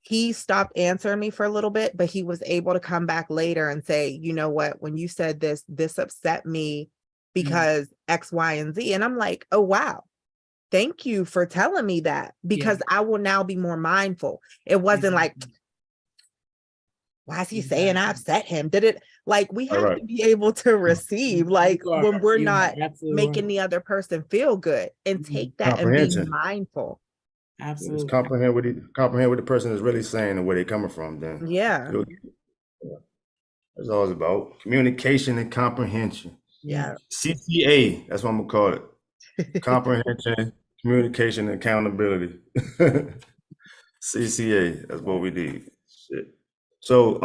He stopped answering me for a little bit, but he was able to come back later and say, you know what, when you said this upset me because X, Y, and Z. And I'm like, oh, wow. Thank you for telling me that, because I will now be more mindful. It wasn't like, why is he saying I upset him? Did it, like, we have to be able to receive, like, when we're not making the other person feel good, and take that and be mindful. Absolutely. Just comprehend what the person is really saying and where they're coming from. Then that's all it's about. Communication and comprehension. CCA, that's what I'm gonna call it. Comprehension, communication, and accountability. CCA, that's what we need. Shit. So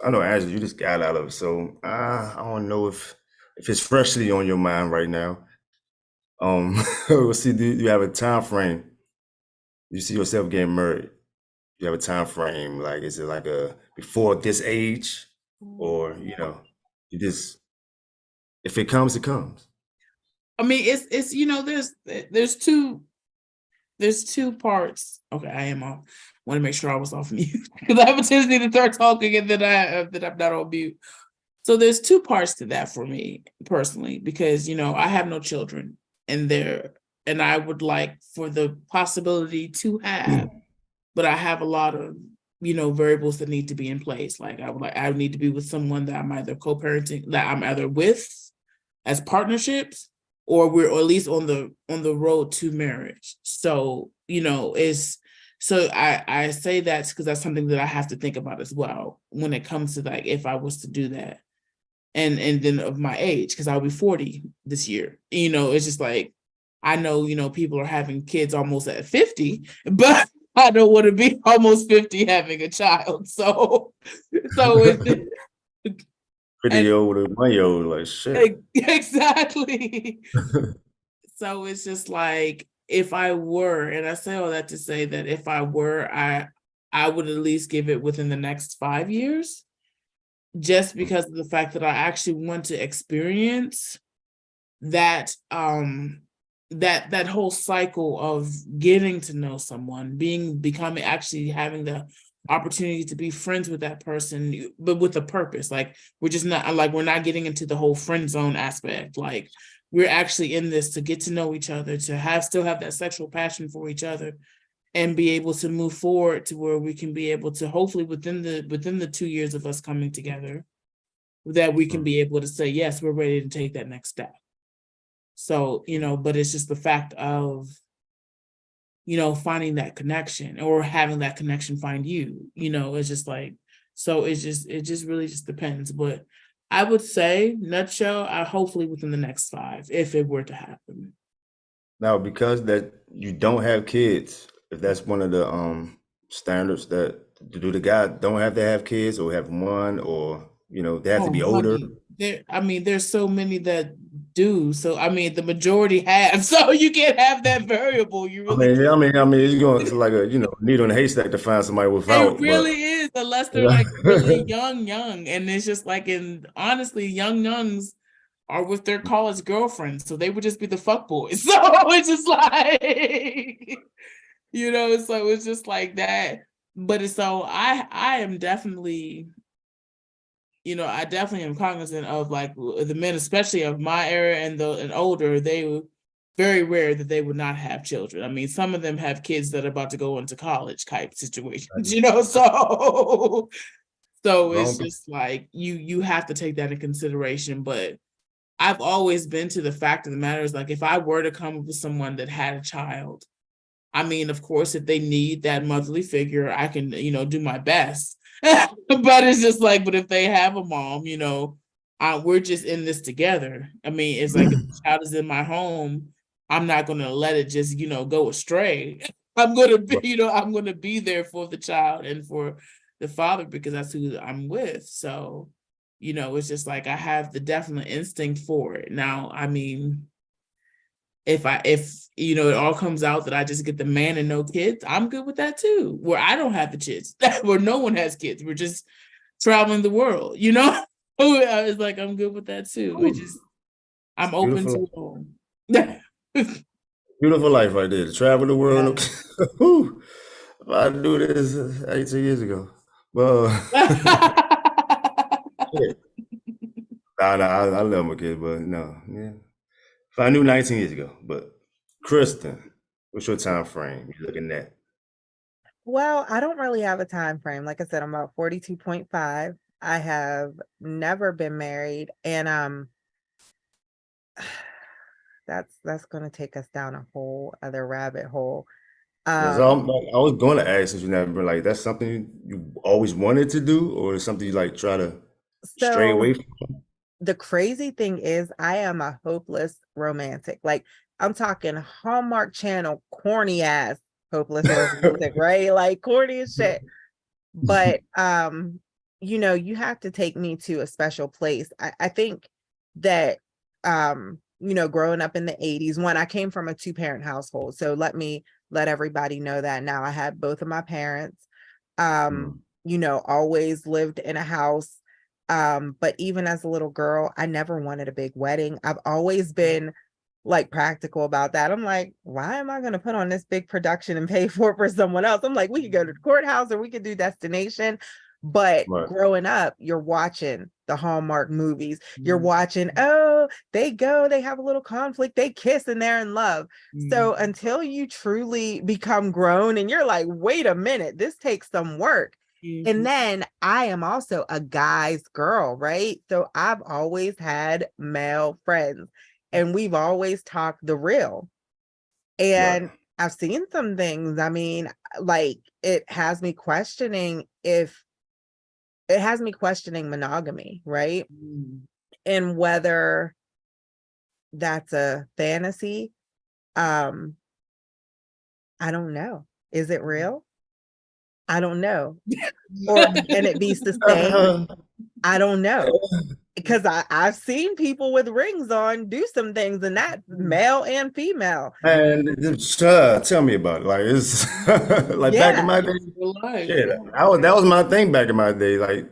I know, Angela, you just got out of it, so I don't know if it's freshly on your mind right now. We'll see. Do you have a time frame? You see yourself getting married? You have a time frame? Like, is it like a before this age, or You just, if it comes, it comes. I mean, it's there's two parts. Okay, I am off. Want to make sure I was off mute because I have a tendency to start talking and then I'm not on mute. So there's two parts to that for me personally, because I have no children, and I would like for the possibility to have, but I have a lot of variables that need to be in place. Like I would need to be with someone that I'm either co-parenting, that I'm either with as partnerships, or at least on the road to marriage. So I say that because that's something that I have to think about as well when it comes to like if I was to do that, and then of my age, because I'll be 40 this year. It's just like I know people are having kids almost at 50, but I don't want to be almost 50 having a child. So it's Pretty old or 1-year-old, like shit. exactly. So it's just like if I were, and I say all that to say that if I were, I would at least give it within the next 5 years, just because of the fact that I actually want to experience that that whole cycle of getting to know someone, becoming actually having the opportunity to be friends with that person, but with a purpose. Like we're not getting into the whole friend zone aspect. Like we're actually in this to get to know each other, to still have that sexual passion for each other, and be able to move forward to where we can be able to hopefully within the 2 years of us coming together, that we can be able to say, yes, we're ready to take that next step. So, but it's just the fact of, finding that connection, or having that connection find you, it's just like, so it just really just depends. But I would say, nutshell, hopefully within the next 5, if it were to happen. Now, because that you don't have kids, if that's one of the standards, that do the guy don't have to have kids or have one, or they have to be older? There's so many that do. So the majority have. So you can't have that variable. You really can't. It's going to like a needle in a haystack to find somebody without. It really is, unless they're like really young, and it's just like, honestly, youngs are with their college girlfriends, so they would just be the fuck boys. So it's just like, so it's just like that. But so I am definitely, I definitely am cognizant of like the men, especially of my era and older. They were very rare that they would not have children. Some of them have kids that are about to go into college type situations, so it's just like you have to take that in consideration. But I've always been to the fact of the matter is, like, if I were to come up with someone that had a child, of course, if they need that motherly figure, I can, do my best. But it's just like, but if they have a mom, we're just in this together. It's like if the child is in my home, I'm not going to let it just, go astray. I'm going to be, I'm going to be there for the child and for the father, because that's who I'm with. So, it's just like, I have the definite instinct for it. Now, if it all comes out that I just get the man and no kids, I'm good with that too. Where I don't have the kids, where no one has kids, we're just traveling the world, It's like, I'm good with that too. I'm open to it all. Beautiful life right there, to travel the world. Yeah. I do this 18 years ago. Well, I love my kids, but no, yeah. If I knew 19 years ago. But Kristen, what's your time frame you looking at? Well, I don't really have a time frame. Like I said, I'm about 42.5. I have never been married, and that's going to take us down a whole other rabbit hole. I was going to ask, if you never been, like, that's something you always wanted to do, or something you like try to stray away from? The crazy thing is, I am a hopeless romantic. Like, I'm talking Hallmark Channel corny ass hopeless romantic, right? Like corny as shit. But you have to take me to a special place. I think that growing up in the 80s, when I came from a 2-parent household, so let everybody know that now. I had both of my parents, always lived in a house But even as a little girl, I never wanted a big wedding. I've always been like practical about that. I'm like, why am I going to put on this big production and pay for someone else? I'm like, we could go to the courthouse or we could do destination. But Right. growing up, you're watching the Hallmark movies. You're watching, oh, they have a little conflict, they kiss and they're in love. So until you truly become grown and you're like, wait a minute, this takes some work. And then I am also a guy's girl, right? So I've always had male friends and we've always talked the real. And Right. I've seen some things. I mean, like it has me questioning monogamy, right? And whether that's a fantasy. I don't know. Is it real? I don't know. Or can it be sustained? I don't know. Because I've seen people with rings on do some things, and that's male and female. And tell me about it. Like it's like back in Yeah. my day. Life, Shit, yeah. that was my thing back in my day. Like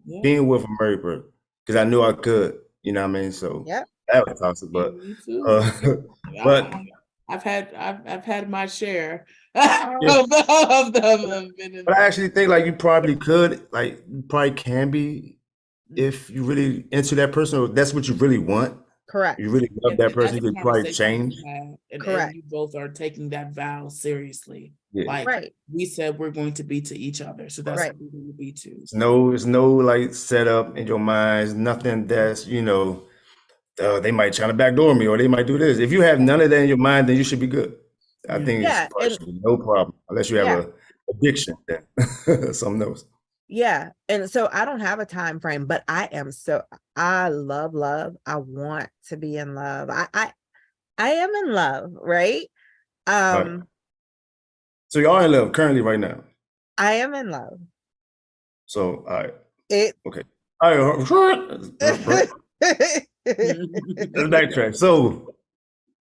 Yeah. being with a married person because I knew I could. You know what I mean? So Yep. that was toxic. Yeah, But me too. but I've had my share yeah. of them. But I actually think like you probably could, like you probably can be if you really into that person or that's what you really want. Correct. You really love that And person, that's you a could probably conversation change. to have, and Correct. you both are taking that vow seriously. Yeah. Like Right. we said, we're going to be to each other, so that's Right. what we're going to be to. It's no like setup in your mind. It's nothing that's they might try to backdoor me or they might do this. If you have none of that in your mind, then you should be good. I think Yeah, it's and no problem unless you have yeah. a addiction. Then something else. Yeah. And so I don't have a time frame, but I love love. I want to be in love. I am in love, right? Right. So y'all in love currently right now. I am in love. So all right. It Okay. All right. Let's backtrack. So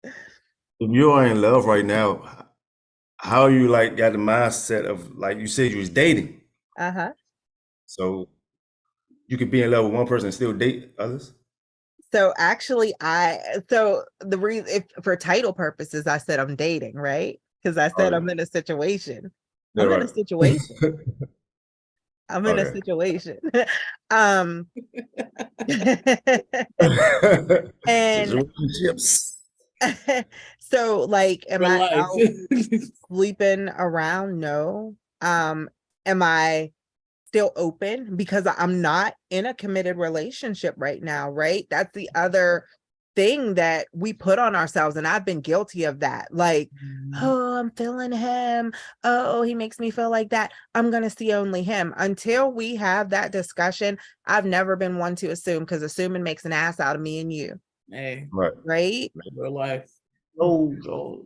if you are in love right now, how you like got the mindset of like you said you was dating. uh-huh. So you could be in love with one person and still date others? So actually the reason, if for title purposes, I said I'm dating, right? Because I said I'm in a situation. Yeah, I'm in a right. situation. I'm in a Okay. situation. And Situationships. so like, am For I life. out sleeping around? No. Am I still open? Because I'm not in a committed relationship right now, right? That's the other thing that we put on ourselves, and I've been guilty of that. Like, oh, I'm feeling him. Oh, he makes me feel like that. I'm gonna see only him. Until we have that discussion, I've never been one to assume, because assuming makes an ass out of me and you. Hey, right? For life. Oh,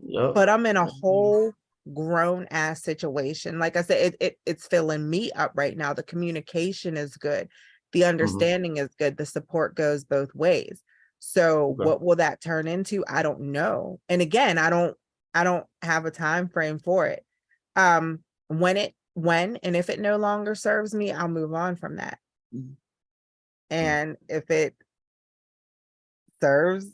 yeah. But I'm in a whole grown ass situation. Like I said, it's filling me up right now. The communication is good. The understanding is good. The support goes both ways. So Okay. what will that turn into? I don't know. And again, I don't have a time frame for it. When and if it no longer serves me, I'll move on from that. And if it serves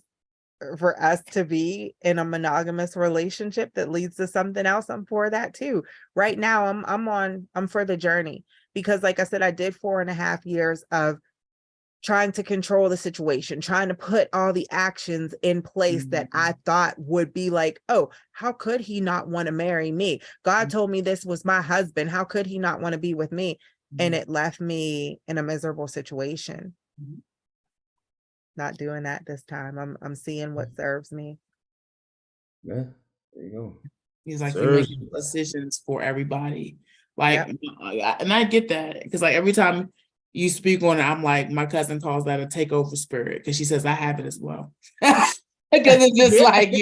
for us to be in a monogamous relationship that leads to something else, I'm for that too. Right now, I'm for the journey, because like I said, I did 4.5 years of trying to control the situation, trying to put all the actions in place that I thought would be like, oh, how could he not want to marry me? God told me this was my husband. How could he not want to be with me? And it left me in a miserable situation. Not doing that this time. I'm seeing what serves me. Yeah, there you go. He's like, you Serves make you. decisions for everybody. Like, and I get that, because like every time you speak on it, I'm like, my cousin calls that a takeover spirit, because she says I have it as well. Because it's just like,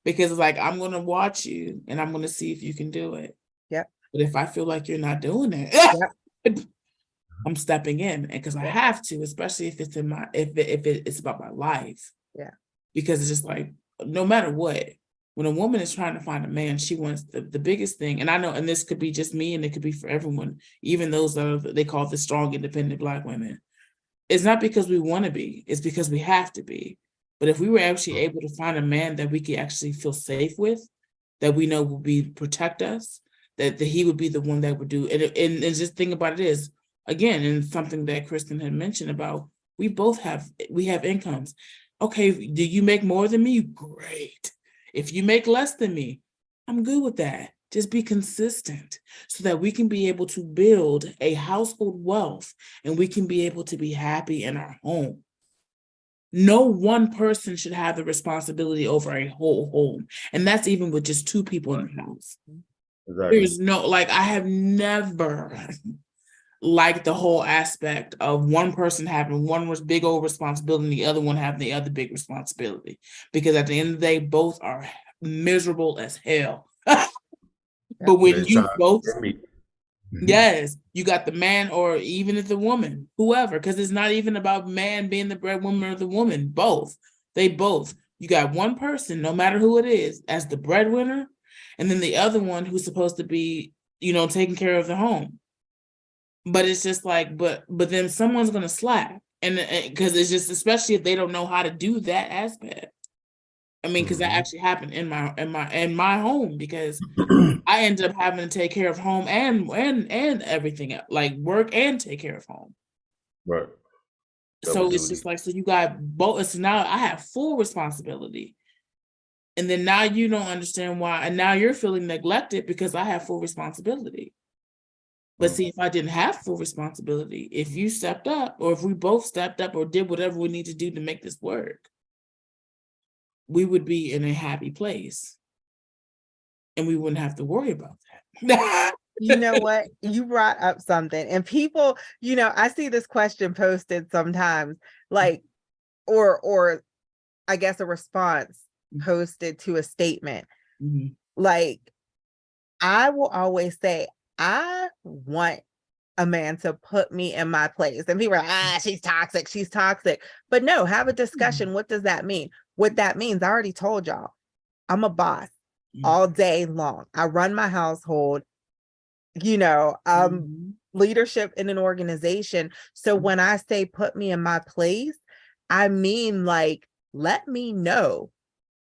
because it's like, I'm going to watch you and I'm going to see if you can do it. Yep. But if I feel like you're not doing it, I'm stepping in, because I have to, especially if it's if it's about my life. Yeah. Because it's just like, no matter what, when a woman is trying to find a man, she wants the biggest thing. And I know, and this could be just me, and it could be for everyone, even those that they call the strong, independent Black women. it's not because we want to be, it's because we have to be. But if we were actually able to find a man that we could actually feel safe with, that we know will protect us, that he would be the one that would do it. And just think about it is, again, and something that Kristen had mentioned about, we have incomes. Okay, do you make more than me? Great. If you make less than me, I'm good with that. Just be consistent so that we can be able to build a household wealth and we can be able to be happy in our home. No one person should have the responsibility over a whole home. And that's even with just two people in the house. Exactly. There's no, like, I have never liked the whole aspect of one person having one big old responsibility and the other one having the other big responsibility. Because at the end of the day, both are miserable as hell. But when you both, yes, you got the man, or even if the woman, whoever, because it's not even about man being the breadwinner or the woman, both. You got one person, no matter who it is, as the breadwinner, and then the other one who's supposed to be, taking care of the home. But it's just like, but then someone's gonna slack, and because it's just, especially if they don't know how to do that aspect. I mean, because that actually happened in my home, because I ended up having to take care of home and everything else, like work and take care of home. Right. So it's just like, so you got both. So now I have full responsibility. And then now you don't understand why. And now you're feeling neglected because I have full responsibility. But see, if I didn't have full responsibility, if you stepped up, or if we both stepped up or did whatever we need to do to make this work, we would be in a happy place. And we wouldn't have to worry about that. You know what? You brought up something, and people, I see this question posted sometimes, like, or I guess a response posted to a statement. Like, I will always say, I want a man to put me in my place. And people are, she's toxic. But no, have a discussion. What does that mean? What that means, I already told y'all, I'm a boss all day long. I run my household, leadership in an organization. So when I say put me in my place, I mean, like, let me know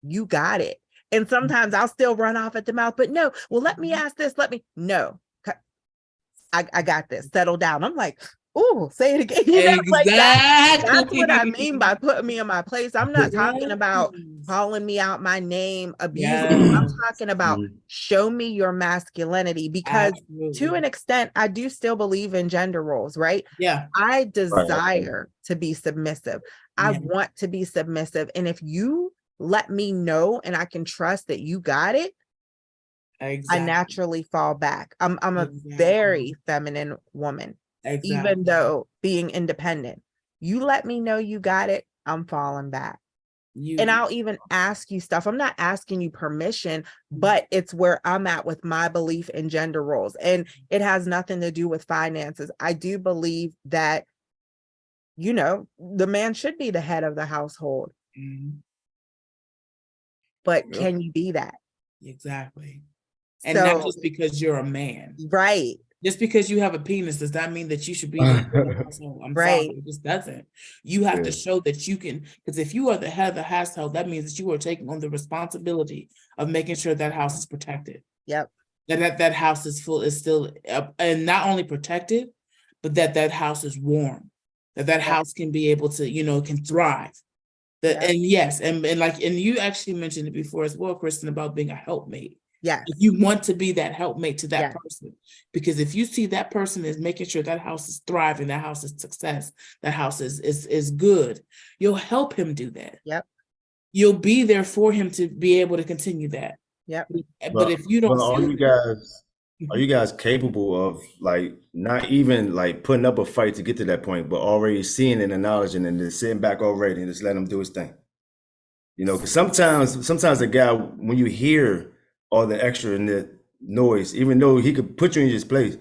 you got it. And sometimes I'll still run off at the mouth, but no, well, let me ask this, no, I got this, settle down. I'm like, ooh, say it again. Exactly. Like that's what I mean by putting me in my place. I'm not talking about calling me out my name, abusing me. I'm talking about show me your masculinity, because to an extent, I do still believe in gender roles, right? Yeah. I desire to be submissive. I want to be submissive. And if you let me know and I can trust that you got it, I naturally fall back. I'm a very feminine woman, even though being independent. You let me know you got it, I'm falling back. And I'll even ask you stuff. I'm not asking you permission, but it's where I'm at with my belief in gender roles. And it has nothing to do with finances. I do believe that, the man should be the head of the household. But can you be that? Exactly. And not just because you're a man. Right. Just because you have a penis, does that mean that you should be the household? I'm sorry, it just doesn't. You have to show that you can, because if you are the head of the household, that means that you are taking on the responsibility of making sure that house is protected. Yep. That house is still, and not only protected, but that house is warm. That house can be able to, can thrive. And yes, and you actually mentioned it before as well, Kristen, about being a helpmate. Yeah. If you want to be that helpmate to that person, because if you see that person is making sure that house is thriving, that house is success, that house is good, you'll help him do that. Yep. You'll be there for him to be able to continue that. Yep. But if you don't, are you guys capable of, like, not even like putting up a fight to get to that point, but already seeing and acknowledging and then sitting back already and just letting him do his thing? Because sometimes a guy, when you hear all the extra and the noise, even though he could put you in his place,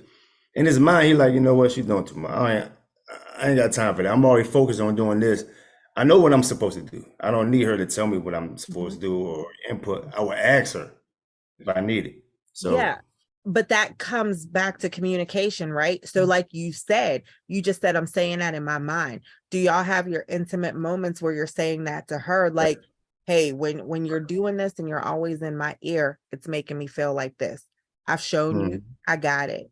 in his mind, he like, you know what, she's doing too much. I ain't got time for that. I'm already focused on doing this. I know what I'm supposed to do. I don't need her to tell me what I'm supposed to do or input. I will ask her if I need it. So yeah. but that comes back to communication, right? So like you just said, I'm saying that in my mind. Do y'all have your intimate moments where you're saying that to her? Like, hey, when you're doing this and you're always in my ear, it's making me feel like this. I've shown you, I got it.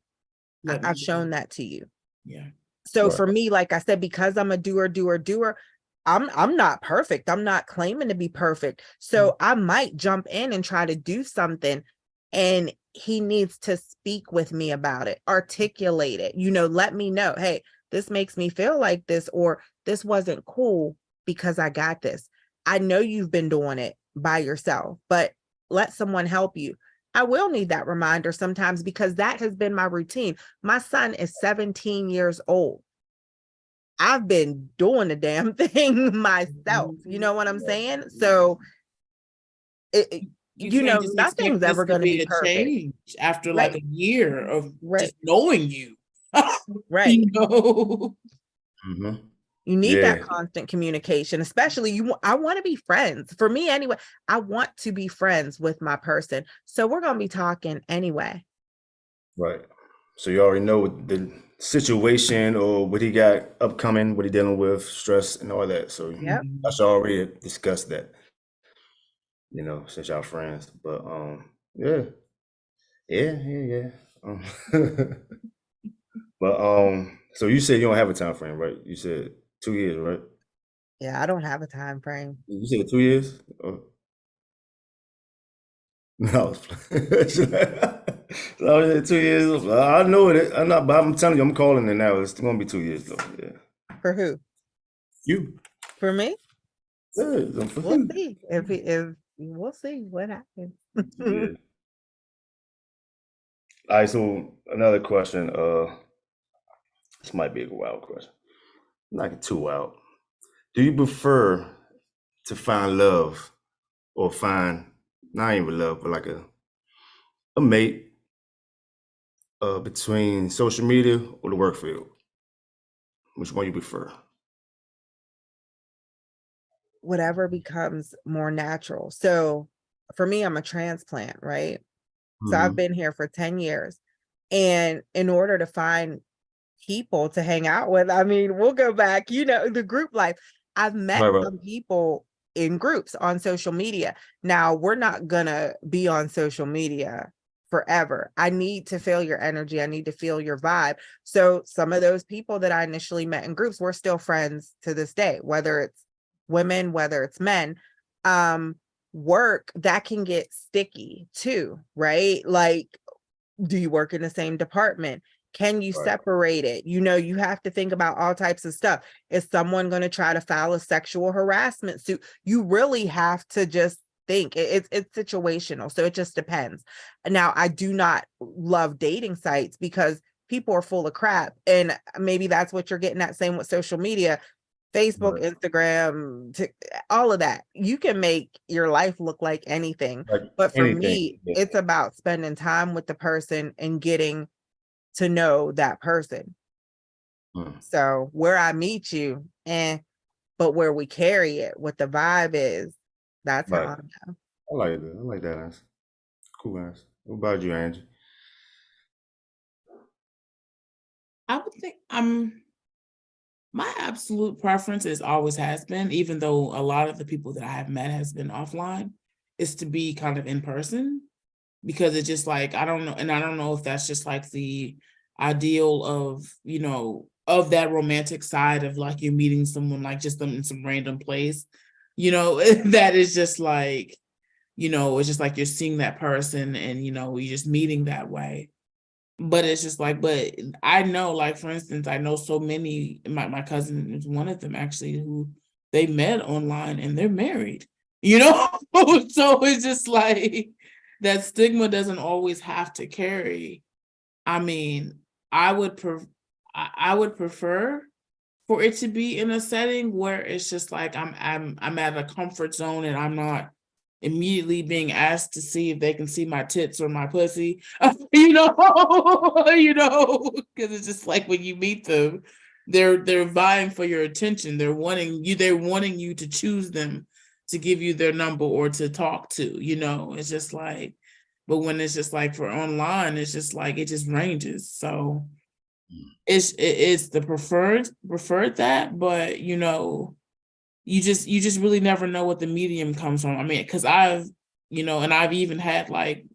I've shown that to you. Yeah. So for me, like I said, because I'm a doer, I'm not perfect. I'm not claiming to be perfect. So I might jump in and try to do something, and he needs to speak with me about it, articulate it, let me know, hey, this makes me feel like this, or this wasn't cool because I got this. I know you've been doing it by yourself, but let someone help you. I will need that reminder sometimes because that has been my routine. My son is 17 years old. I've been doing the damn thing myself. You know what I'm saying? So, nothing's ever going to be perfect. Change after like a year of just knowing you. Right. Mm-hmm. You need that constant communication, especially I want to be friends. For me anyway, I want to be friends with my person. So we're going to be talking anyway. Right. So you already know the situation or what he got upcoming, what he dealing with, stress and all that. So I should already discussed that, since y'all friends. But yeah. But so you said you don't have a time frame, right? You said 2 years, right? Yeah, I don't have a time frame. You said 2 years? No. So 2 years. I know it. I'm telling you, I'm calling it now. It's gonna be 2 years though. Yeah. For who? You. For me? Yeah, we'll see. If we'll see what happens. Yeah. All right, so another question. This might be a wild question. Not too wild. Do you prefer to find love or find not even love, but like a mate between social media or the work field? Which one you prefer? Whatever becomes more natural. So for me, I'm a transplant, right? So I've been here for 10 years. And in order to find people to hang out with, I mean, we'll go back, the group life. I've met some people in groups on social media. Now, we're not gonna be on social media forever. I need to feel your energy. I need to feel your vibe. So some of those people that I initially met in groups, we're still friends to this day, whether it's women, whether it's men. Work, that can get sticky too, right? Like, do you work in the same department? Can you separate it? You have to think about all types of stuff. Is someone going to try to file a sexual harassment suit? You really have to just think. It's situational. So it just depends. Now, I do not love dating sites because people are full of crap. And maybe that's what you're getting at, same with social media. Facebook, Instagram, all of that. You can make your life look like anything. But for me, it's about spending time with the person and getting to know that person. So where I meet you, but where we carry it, what the vibe is, that's how I know. I like that. I like that answer. Cool answer. What about you, Angie? I would think my absolute preference is always has been, even though a lot of the people that I have met has been offline, is to be kind of in person, because it's just like, I don't know. And I don't know if that's just like the ideal of, of that romantic side of like you're meeting someone like just them in some random place, that is just like, it's just like you're seeing that person and, you're just meeting that way. But it's just like, but I know, like, for instance, I know so many, my cousin is one of them actually, who they met online and they're married, So it's just like that stigma doesn't always have to carry. I mean, I would prefer for it to be in a setting where it's just like I'm at a comfort zone and I'm not immediately being asked to see if they can see my tits or my pussy, because it's just like when you meet them, they're vying for your attention. They're wanting you to choose them, to give you their number or to talk to, it's just like, But when it's just like for online, it's just like it just ranges. So it's the preferred that, but you know, you just really never know what the medium comes from. I mean, because I've, you know, and I've even had like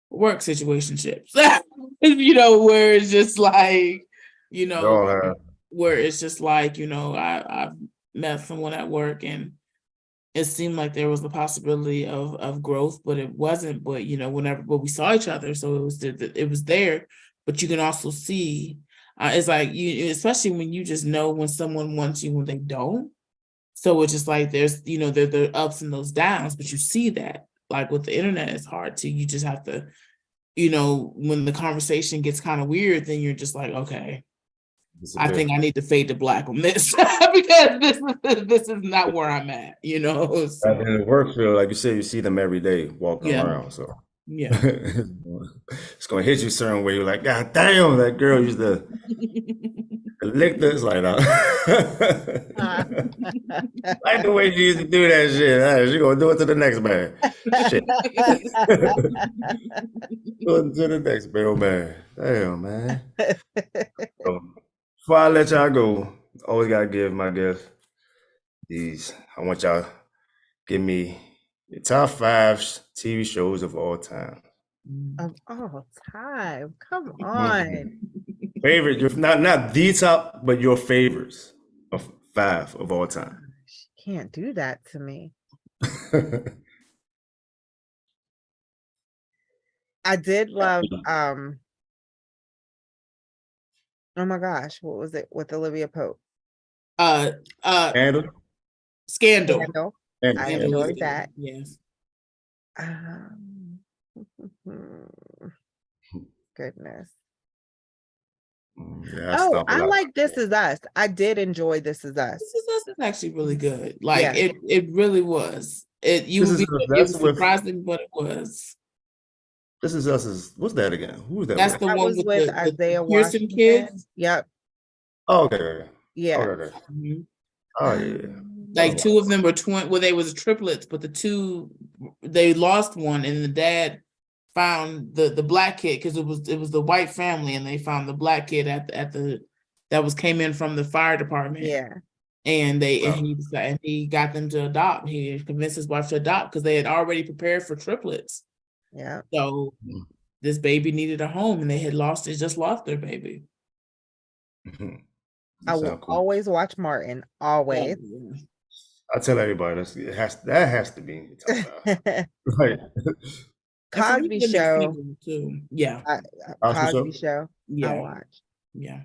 work situationships, you know, where it's just like, you know, where it's just like, you know, I've met someone at work and it seemed like there was the possibility of growth, but it wasn't. But you know, but we saw each other, so it was there. But you can also see, it's like you, especially when you just know when someone wants you when they don't. So it's just like there's, you know, there are ups and those downs, but you see that. Like with the internet, it's hard to. You just have to, you know, when the conversation gets kind of weird, then you're just like, okay, I think I need to fade to black on this because this is not where I'm at, you know. So. In the work field, like you said, you see them every day walking around. So yeah, it's gonna hit you a certain way. You're like, God damn, that girl used to lick this like that. Like the way she used to do that shit. She gonna do it to the next man. Shit. Do it to the next man. Damn, man. So, before I let y'all go, always gotta give my guests these. I want y'all to give me your top 5 TV shows of all time. Of all time. Come on. Favorite, not the top, but your favorites of 5 of all time. She can't do that to me. I did love oh my gosh, what was it with Olivia Pope? Scandal. Scandal. I Scandal. enjoyed that. Yes. Goodness. Yeah, I like This Is Us. I did enjoy This Is Us. This Is Us is actually really good. Like it really was. It was surprising, but it was. This Is Us is what's that again? Who's that? That's the That one was with Isaiah Pearson Washington. kids. Yep. Oh, okay. Yeah. Okay. Mhm. Oh yeah. Like 2 of them were twin. Well, they was triplets, but the 2 they lost one, and the dad found the black kid because it was the white family, and they found the black kid at the that came in from the fire department. Yeah. And he got them to adopt. He convinced his wife to adopt because they had already prepared for triplets. Yeah. So this baby needed a home, and they had just lost their baby. I will always watch Martin. Always. Yeah. I tell everybody that has to be right. Cosby Show too. Yeah. Cosby Show. Yeah. I watch. Yeah.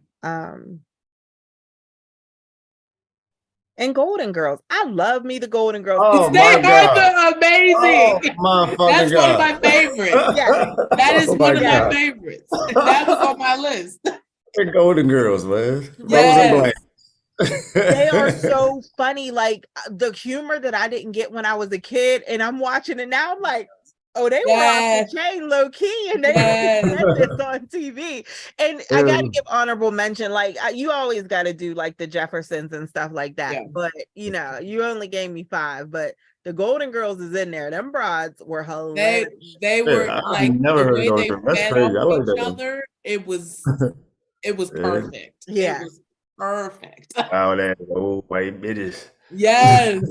And Golden Girls. I love me the Golden Girls. Oh, they are amazing. Oh, that's one of my favorites. Yeah. That is one of my favorites. That was on my list. The Golden Girls, man. Yes. Rose and Blanche. They are so funny. Like the humor that I didn't get when I was a kid, and I'm watching it now. I'm like, oh, they were off the chain low key, and they did this on TV. And I gotta give honorable mention. Like you always got to do like the Jeffersons and stuff like that. Yeah. But you know, you only gave me 5, but the Golden Girls is in there. Them broads were hilarious. They were like never the heard way of they That's fed crazy. off I like each that other. It was perfect. Yeah. It was perfect. Oh, that old white bitches. Yes.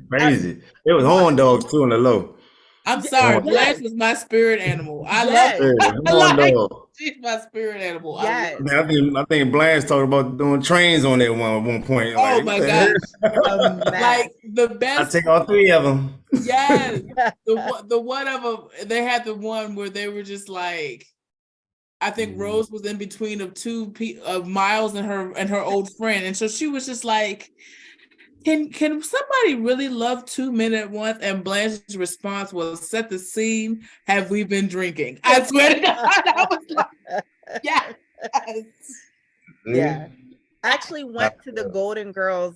Crazy. It was horn dogs too on the low. I'm sorry. Blanche was my spirit animal. I love her. She's my spirit animal. Yes. I think Blanche talked about doing trains on that one at one point. Oh my gosh. Like the best. I take all 3 of them. Yes. The one of them, they had the one where they were just like, I think Rose was in between of Miles and her old friend. And so she was just like, Can somebody really love 2 men at once? And Blanche's response was, set the scene. Have we been drinking? I swear to God, I was like, yes. Yeah. I actually went to the Golden Girls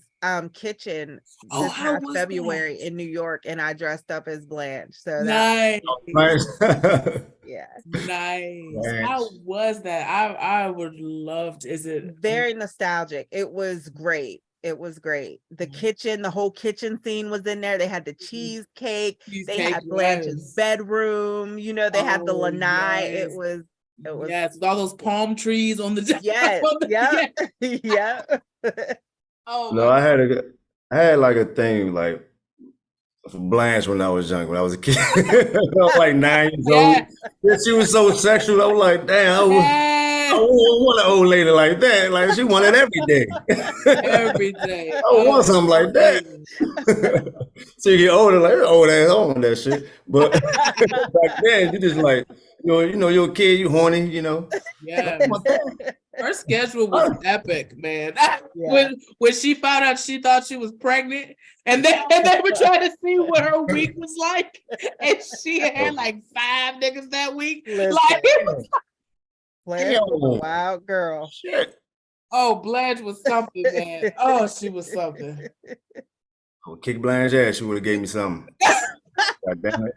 kitchen this past February in New York, and I dressed up as Blanche. So nice. Yeah. Nice. How was that? I would love to. Is it very nostalgic? It was great. It was great. The kitchen, the whole kitchen scene was in there. They had the cheesecake. They had Blanche's bedroom. You know, they had the lanai. Yes. It was yes, with all those palm trees on the yes, yeah. Oh No, I had like a thing like for Blanche when I was young, when I was a kid. I was like 9 years old. And she was so sexual. I was like, damn, I wouldn't want an old lady like that. Like she wanted every day. every day. I want something like that. So you get older, like old ass, I don't want that shit. But back then, you just like, you're a kid, you horny, Yeah. Her schedule was epic, man. When she found out she thought she was pregnant, and they were trying to see what her week was like, and she had like 5 niggas that week. Listen, Like it was Blanche was a wild girl. Shit. Oh, Blanche was something, man. Oh, she was something. I would kick Blanche's ass. She would have gave me something. God damn it.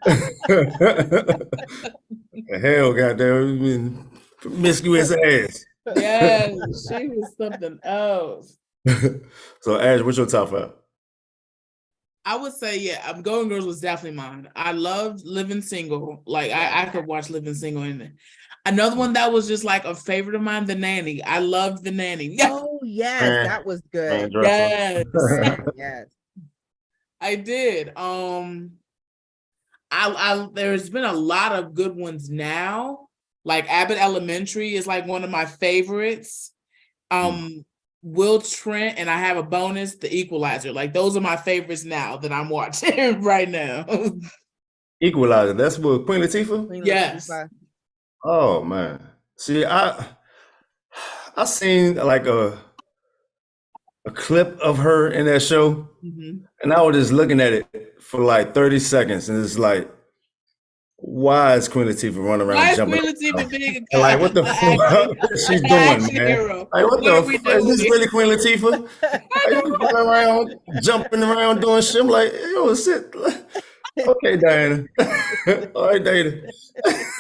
Hell, goddamn, promiscuous ass. Yes, she was something else. So, Ash, what's your top 5? I would say, Golden Girls was definitely mine. I loved Living Single. Like I could watch Living Single. And another one that was just like a favorite of mine, The Nanny. I loved The Nanny. Oh yes, that was good. Yes. Yes. I did. There's been a lot of good ones now. Like Abbott Elementary is like one of my favorites. Will Trent, and I have a bonus, The Equalizer. Like those are my favorites now that I'm watching right now. Equalizer, that's what Queen Latifah? Yes. Oh man. See, I seen like a clip of her in that show, and I was just looking at it for like 30 seconds, and it's like, why is Queen Latifah running around jumping? Queen Latifah being like, what the fuck is she doing, man? Like, what the fuck? Is this really Queen Latifah? Like, you running around, jumping around, doing shit. I'm like, yo, sit. Okay, Diana. All right, Diana.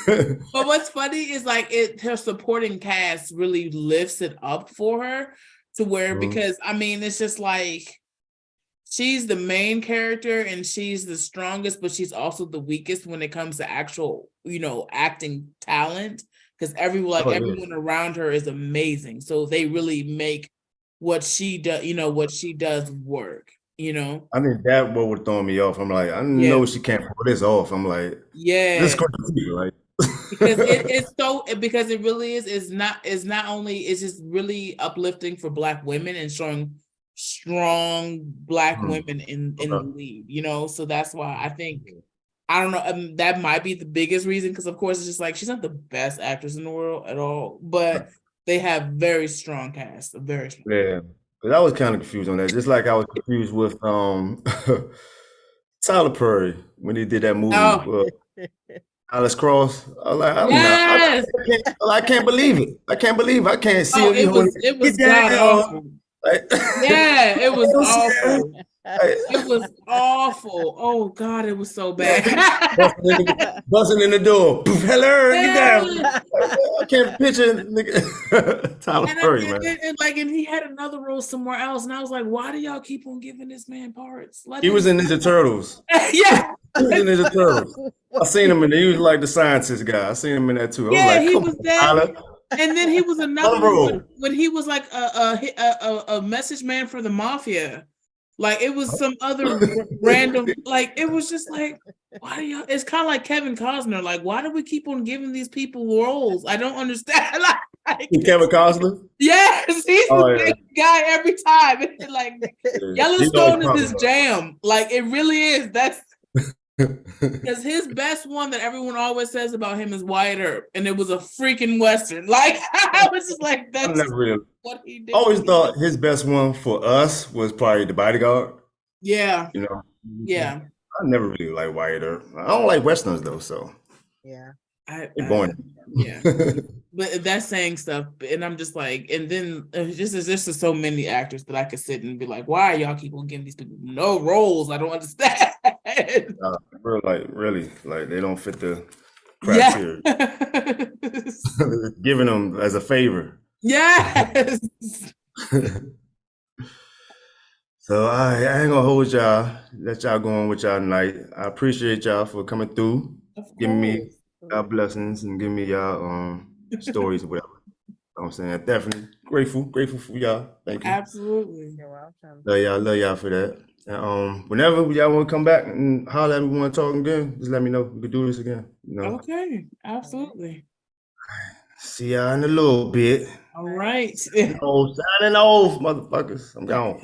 But what's funny is like her supporting cast really lifts it up for her to where, because I mean, it's just like, she's the main character and she's the strongest, but she's also the weakest when it comes to actual, acting talent. Because everyone around her is amazing. So they really make what she does, what she does work, I think that what was throwing me off. I'm like, I know she can't pull this off. I'm like, this is crazy, right? because it really is. It's not only, it's just really uplifting for Black women and showing strong Black women in the lead, so that's why I think, I don't know, that might be the biggest reason, because of course it's just like, she's not the best actress in the world at all, but they have very strong cast, very strong. Yeah, because I was kind of confused on that, just like I was confused with Tyler Perry when he did that movie. Alice Cross. I was like, I can't believe it. I can't believe it. I can't see it. It was god awful. It was awful. It was awful. Oh God, it was so bad. Busting in the door. Hello, get down. I can't picture Tyler Perry, man. And he had another role somewhere else, and I was like, why do y'all keep on giving this man parts? He was in Ninja Turtles. Yeah. He was in Ninja Turtles. I seen him in there. He was like the scientist guy. I seen him in that too. He was there. And then he was another one when he was like a message man for the mafia. Like it was some other random, like it was just like, why do y'all? It's kind of like Kevin Costner. Like, why do we keep on giving these people roles? I don't understand. Like Kevin Costner? Yes, he's the same guy every time. It's like Yellowstone is his jam. Like it really is. That's because his best one that everyone always says about him is Wyatt Earp, and it was a freaking Western. Like I was just like, that's what he did. I always thought his best one for us was probably The Bodyguard. Yeah. Yeah. I never really liked Wyatt Earp. I don't like Westerns though, so. Yeah. It's boring. Yeah. But that's saying stuff, and I'm just like, and then there's just so many actors that I could sit and be like, why y'all keep on giving these people no roles? I don't understand. Really, they don't fit the criteria. Yeah. Giving them as a favor. Yes. So I ain't gonna hold y'all, let y'all go on with y'all night. I appreciate y'all for coming through, Of giving me course. y'all blessings and giving me y'all stories or whatever. You know what I'm saying? Definitely grateful for y'all. Thank you. Absolutely. You're welcome. Love y'all for that. And whenever y'all want to come back and holler at me, want to talk again, just let me know. We could do this again. You know. Okay, absolutely. See y'all in a little bit. All right. Oh, signing off, motherfuckers. I'm gone.